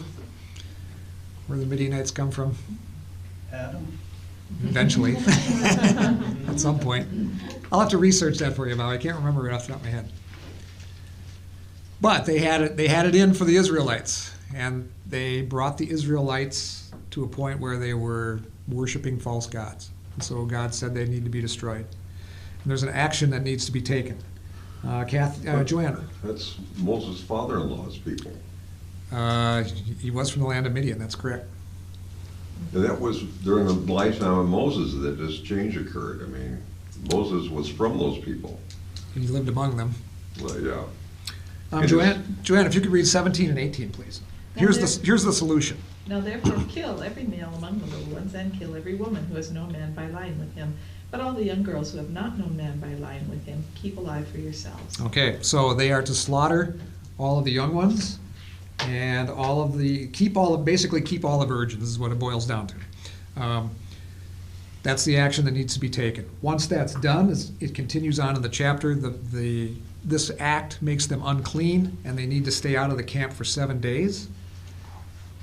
where the Midianites come from? Adam? Eventually. At some point. I'll have to research that for you, Bob. I can't remember right off the top of my head. But they had it in for the Israelites, and they brought the Israelites to a point where they were worshiping false gods. And so God said they need to be destroyed. And there's an action that needs to be taken. Joanna. That's Moses' father-in-law's people. He was from the land of Midian, that's correct. And that was during the lifetime of Moses that this change occurred. I mean, Moses was from those people. And he lived among them. Well, yeah. Joanne, if you could read 17 and 18, please. Here's the solution. Now therefore kill every male among the little ones, and kill every woman who has known man by lying with him. But all the young girls who have not known man by lying with him, keep alive for yourselves. Okay, so they are to slaughter all of the young ones, and keep all the virgins is what it boils down to. That's the action that needs to be taken. Once that's done, it continues on in the chapter. This act makes them unclean, and they need to stay out of the camp for 7 days.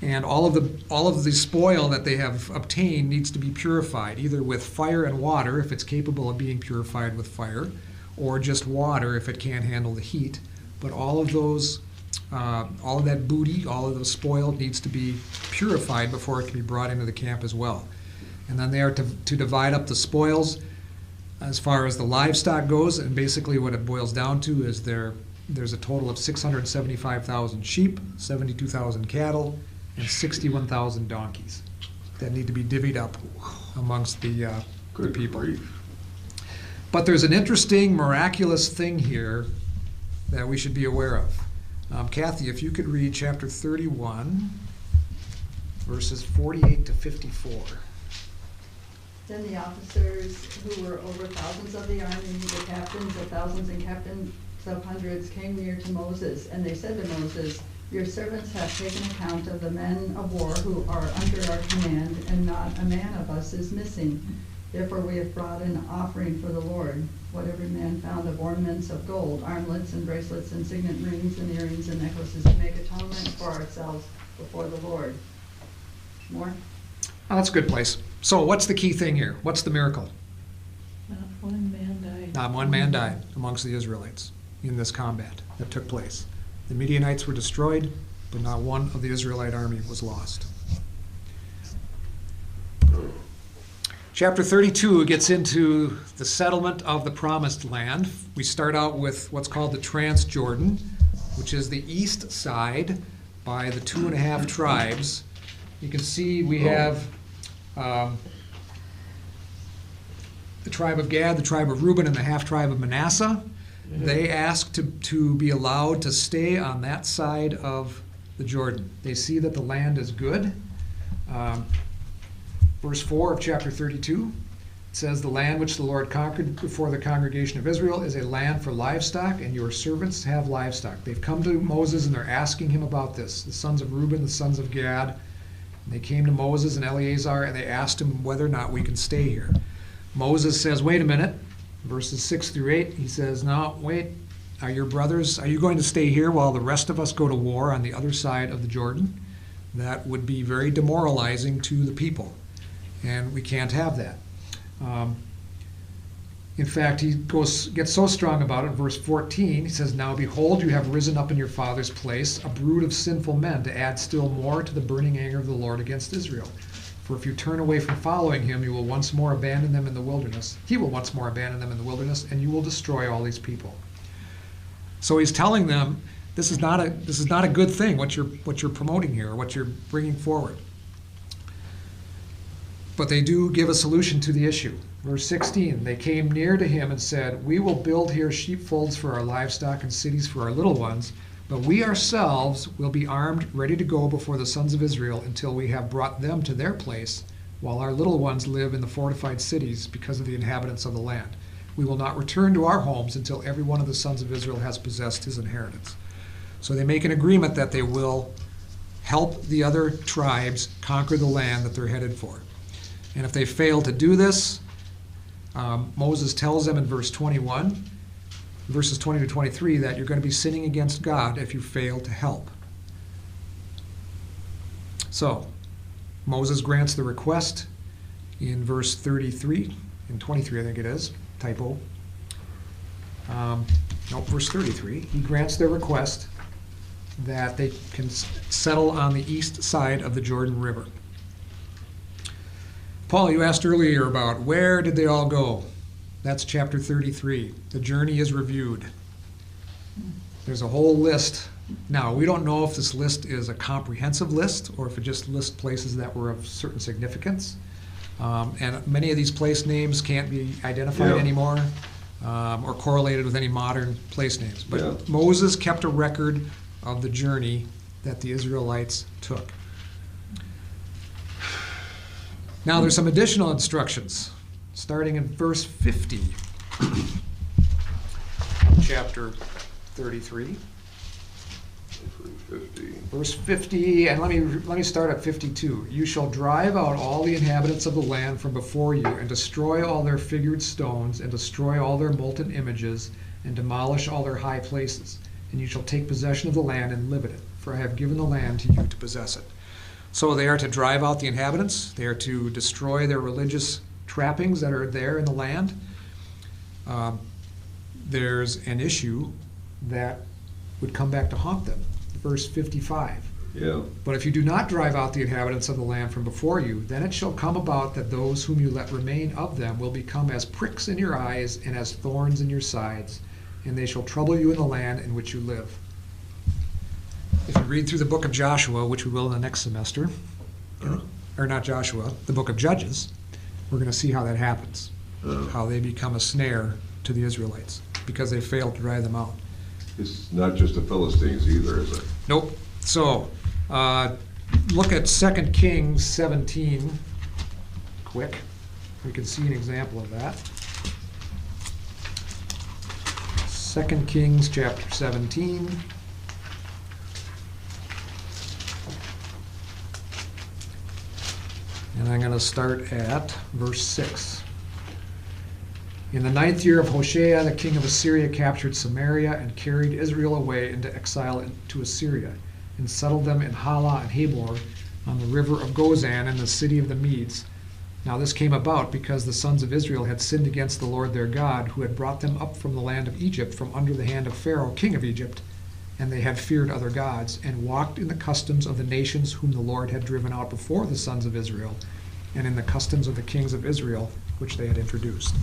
And all of the spoil that they have obtained needs to be purified, either with fire and water, if it's capable of being purified with fire, or just water if it can't handle the heat. But all of that booty, all of the spoil needs to be purified before it can be brought into the camp as well. And then they are to divide up the spoils as far as the livestock goes, and basically what it boils down to is there's a total of 675,000 sheep, 72,000 cattle, and 61,000 donkeys that need to be divvied up amongst the people. Grief. But there's an interesting, miraculous thing here that we should be aware of. Kathy, if you could read chapter 31, verses 48 to 54. Then the officers who were over thousands of the army, the captains of thousands and captains of hundreds, came near to Moses, and they said to Moses, "Your servants have taken account of the men of war who are under our command, and not a man of us is missing. Therefore we have brought an offering for the Lord, what every man found of ornaments of gold, armlets and bracelets and signet rings and earrings and necklaces, to make atonement for ourselves before the Lord." More? Oh, that's a good place. So what's the key thing here? What's the miracle? Not one man died. Not one man died amongst the Israelites in this combat that took place. The Midianites were destroyed, but not one of the Israelite army was lost. Chapter 32 gets into the settlement of the Promised Land. We start out with what's called the Transjordan, which is the east side by the 2.5 tribes. You can see we have the tribe of Gad, the tribe of Reuben, and the half-tribe of Manasseh. They ask to be allowed to stay on that side of the Jordan. They see that the land is good. Verse 4 of chapter 32, it says, "The land which the Lord conquered before the congregation of Israel is a land for livestock, and your servants have livestock." They've come to Moses and they're asking him about this. The sons of Reuben, the sons of Gad, and they came to Moses and Eleazar, and they asked him whether or not we can stay here. Moses says, "Wait a minute." Verses 6 through 8, he says, "No, wait. Are you going to stay here while the rest of us go to war on the other side of the Jordan? That would be very demoralizing to the people, and we can't have that." In fact, he gets so strong about it, verse 14, he says, "Now behold, you have risen up in your father's place a brood of sinful men to add still more to the burning anger of the Lord against Israel. For if you turn away from following him, you will once more abandon them in the wilderness. He will once more abandon them in the wilderness, and you will destroy all these people." So he's telling them, this is not a good thing, what you're promoting here, what you're bringing forward. But they do give a solution to the issue. Verse 16, "They came near to him and said, 'We will build here sheepfolds for our livestock and cities for our little ones, but we ourselves will be armed, ready to go before the sons of Israel until we have brought them to their place, while our little ones live in the fortified cities because of the inhabitants of the land. We will not return to our homes until every one of the sons of Israel has possessed his inheritance.'" So they make an agreement that they will help the other tribes conquer the land that they're headed for. And if they fail to do this, Moses tells them in verses 20 to 23, that you're going to be sinning against God if you fail to help. So, Moses grants the request in verse 33, in 23 I think it is, typo. Verse 33. He grants their request that they can settle on the east side of the Jordan River. Paul, you asked earlier about where did they all go? That's chapter 33. The journey is reviewed. There's a whole list. Now, we don't know if this list is a comprehensive list or if it just lists places that were of certain significance. And many of these place names can't be identified anymore or correlated with any modern place names. But Moses kept a record of the journey that the Israelites took. Now there's some additional instructions, starting in verse 50, chapter 33. Verse 50, and let me start at 52. "You shall drive out all the inhabitants of the land from before you, and destroy all their figured stones, and destroy all their molten images, and demolish all their high places. And you shall take possession of the land and live in it, for I have given the land to you to possess it." So they are to drive out the inhabitants. They are to destroy their religious trappings that are there in the land. There's an issue that would come back to haunt them. Verse 55. "But if you do not drive out the inhabitants of the land from before you, then it shall come about that those whom you let remain of them will become as pricks in your eyes and as thorns in your sides, and they shall trouble you in the land in which you live." If you read through the book of Joshua, which we will in the next semester, or not Joshua, the book of Judges, we're going to see how that happens, how they become a snare to the Israelites because they failed to drive them out. It's not just the Philistines either, is it? Nope. So, look at 2 Kings 17, quick. We can see an example of that. 2 Kings chapter 17. And I'm going to start at verse 6. "In the 9th year of Hoshea, the king of Assyria captured Samaria and carried Israel away into exile to Assyria, and settled them in Hala and Habor on the river of Gozan in the city of the Medes. Now this came about because the sons of Israel had sinned against the Lord their God, who had brought them up from the land of Egypt, from under the hand of Pharaoh, king of Egypt, and they had feared other gods, and walked in the customs of the nations whom the Lord had driven out before the sons of Israel, and in the customs of the kings of Israel, which they had introduced."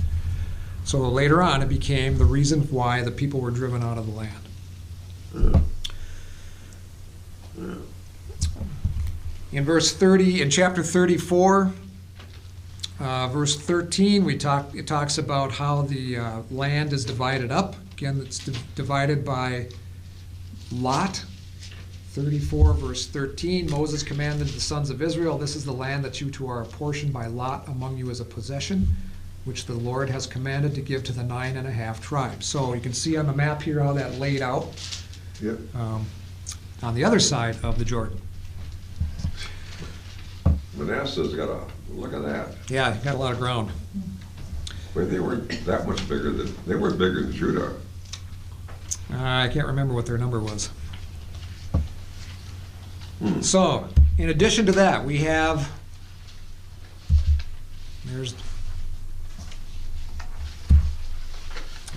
So later on, it became the reason why the people were driven out of the land. In verse 30, in chapter 34, verse 13, it talks about how the land is divided up. Again, it's divided by lot. 34, verse 13, "Moses commanded the sons of Israel, 'This is the land that you two are apportioned by lot among you as a possession, which the Lord has commanded to give to the 9.5 tribes.'" So you can see on the map here how that laid out on the other side of the Jordan. Manasseh's got look at that. Yeah, got a lot of ground. But they weren't that much bigger they weren't bigger than Judah. I can't remember what their number was. So, in addition to that, we have,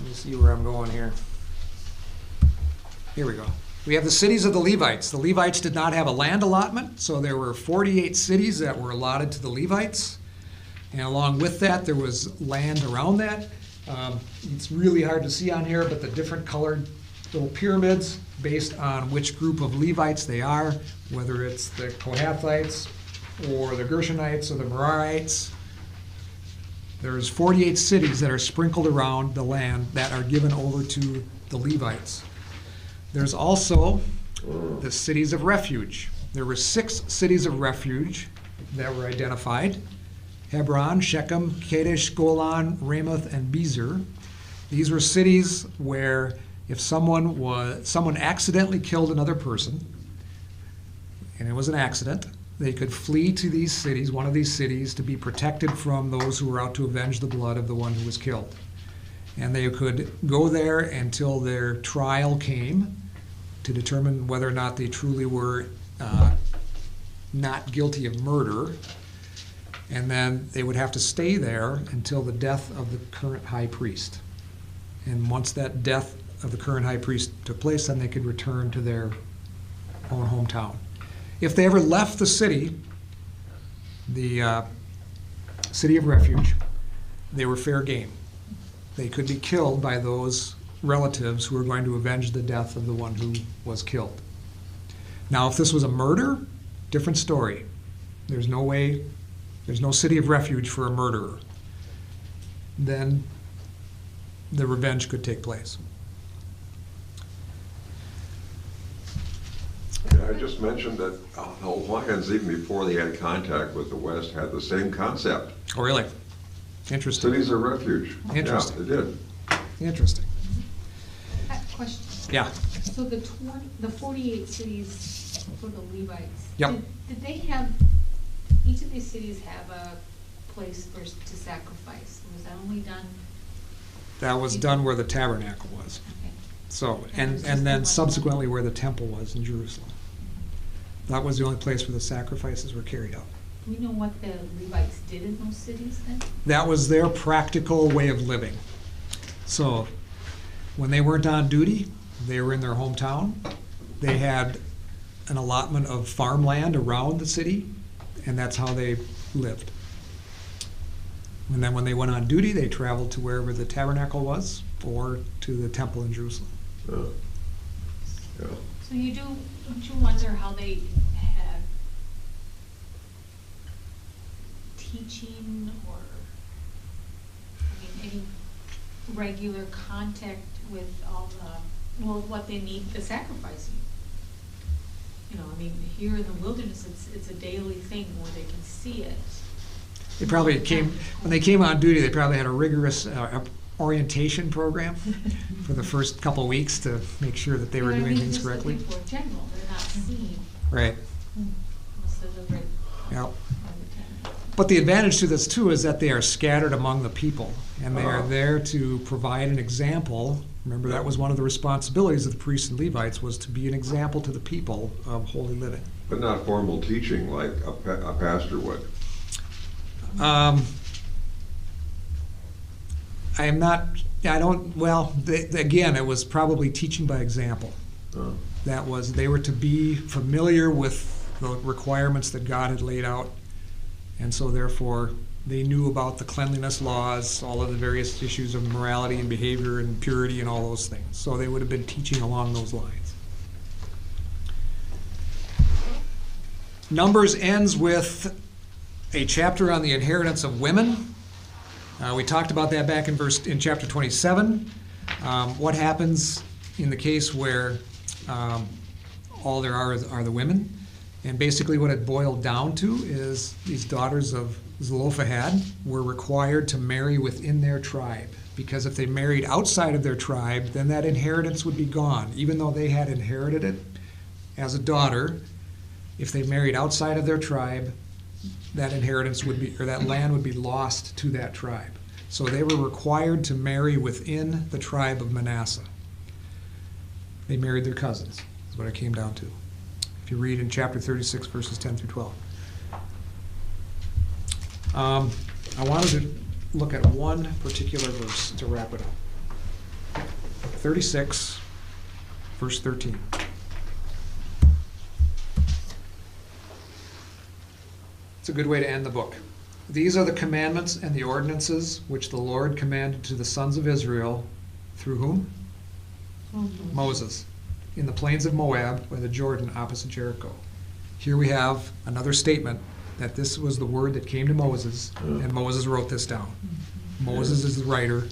me see where I'm going here. Here we go. We have the cities of the Levites. The Levites did not have a land allotment, so there were 48 cities that were allotted to the Levites. And along with that, there was land around that. It's really hard to see on here, but the different colored little pyramids based on which group of Levites they are, whether it's the Kohathites or the Gershonites or the Merarites. There's 48 cities that are sprinkled around the land that are given over to the Levites. There's also the cities of refuge. There were 6 cities of refuge that were identified: Hebron, Shechem, Kadesh, Golan, Ramoth, and Bezer. These were cities where if someone accidentally killed another person, and it was an accident, they could flee to these cities, one of these cities, to be protected from those who were out to avenge the blood of the one who was killed. And they could go there until their trial came to determine whether or not they truly were not guilty of murder. And then they would have to stay there until the death of the current high priest. And once that death of the current high priest took place, then they could return to their own hometown. If they ever left the city of refuge, they were fair game. They could be killed by those relatives who were going to avenge the death of the one who was killed. Now, if this was a murder, different story. There's no city of refuge for a murderer. Then the revenge could take place. I just mentioned that the Hawaiians, even before they had contact with the West, had the same concept. Oh, really? Interesting. Cities of refuge. Interesting. Yeah, they did. Interesting. Question. Yeah. So the 48 cities for the Levites. Yep. Did they have, each of these cities have a place to sacrifice? Was that only done? That was done where the tabernacle was. Okay. So, and then subsequently where the temple was in Jerusalem. That was the only place where the sacrifices were carried out. Do we know what the Levites did in those cities then? That was their practical way of living. So when they weren't on duty, they were in their hometown. They had an allotment of farmland around the city, and that's how they lived. And then when they went on duty, they traveled to wherever the tabernacle was or to the temple in Jerusalem. Yeah. So don't you wonder how they had teaching or, any regular contact with all what they need, the sacrificing? Here in the wilderness, it's a daily thing where they can see it. They probably when they came on duty, they probably had a rigorous orientation program for the first couple of weeks to make sure that they were doing things correctly. Just looking for general, they're not seeing. Right. Most of the Yep. But the advantage to this too is that they are scattered among the people, and they are there to provide an example. Remember, that was one of the responsibilities of the priests and Levites, was to be an example to the people of holy living. But not formal teaching like a pastor would. Again, it was probably teaching by example. They were to be familiar with the requirements that God had laid out, and so therefore they knew about the cleanliness laws, all of the various issues of morality and behavior and purity and all those things. So they would have been teaching along those lines. Numbers ends with a chapter on the inheritance of women. We talked about that back in chapter 27. What happens in the case where all there are the women? And basically what it boiled down to is these daughters of Zelophehad were required to marry within their tribe, because if they married outside of their tribe, then that inheritance would be gone. Even though they had inherited it as a daughter, if they married outside of their tribe, that inheritance would be, or that land would be lost to that tribe. So they were required to marry within the tribe of Manasseh. They married their cousins, is what it came down to. If you read in chapter 36, verses 10 through 12. I wanted to look at one particular verse to wrap it up. 36, verse 13. It's a good way to end the book. These are the commandments and the ordinances which the Lord commanded to the sons of Israel through whom? Moses, in the plains of Moab by the Jordan opposite Jericho. Here we have another statement that this was the word that came to Moses, and Moses wrote this down. Moses is the writer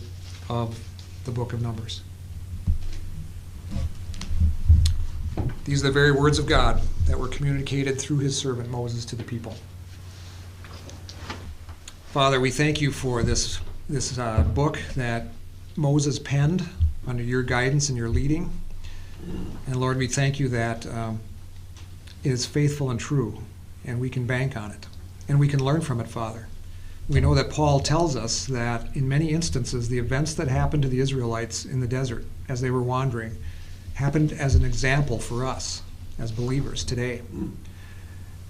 of the book of Numbers. These are the very words of God that were communicated through his servant Moses to the people. Father, we thank you for this book that Moses penned under your guidance and your leading. And Lord, we thank you that it is faithful and true, and we can bank on it. And we can learn from it, Father. We know that Paul tells us that in many instances, the events that happened to the Israelites in the desert as they were wandering happened as an example for us as believers today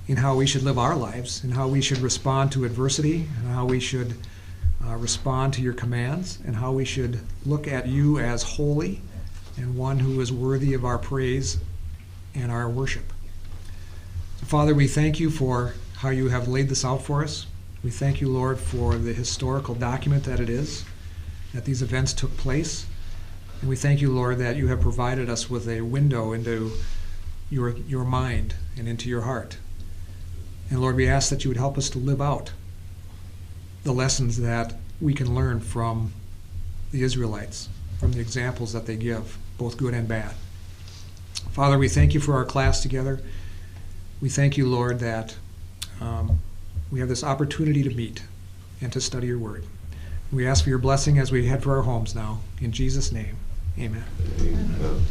in how we should live our lives, and how we should respond to adversity, and how we should respond to your commands, and how we should look at you as holy and one who is worthy of our praise and our worship. So, Father, we thank you for how you have laid this out for us. We thank you, Lord, for the historical document that it is, that these events took place. And we thank you, Lord, that you have provided us with a window into your mind and into your heart. And Lord, we ask that you would help us to live out the lessons that we can learn from the Israelites, from the examples that they give, both good and bad. Father, we thank you for our class together. We thank you, Lord, that we have this opportunity to meet and to study your word. We ask for your blessing as we head for our homes now. In Jesus' name, amen. Amen.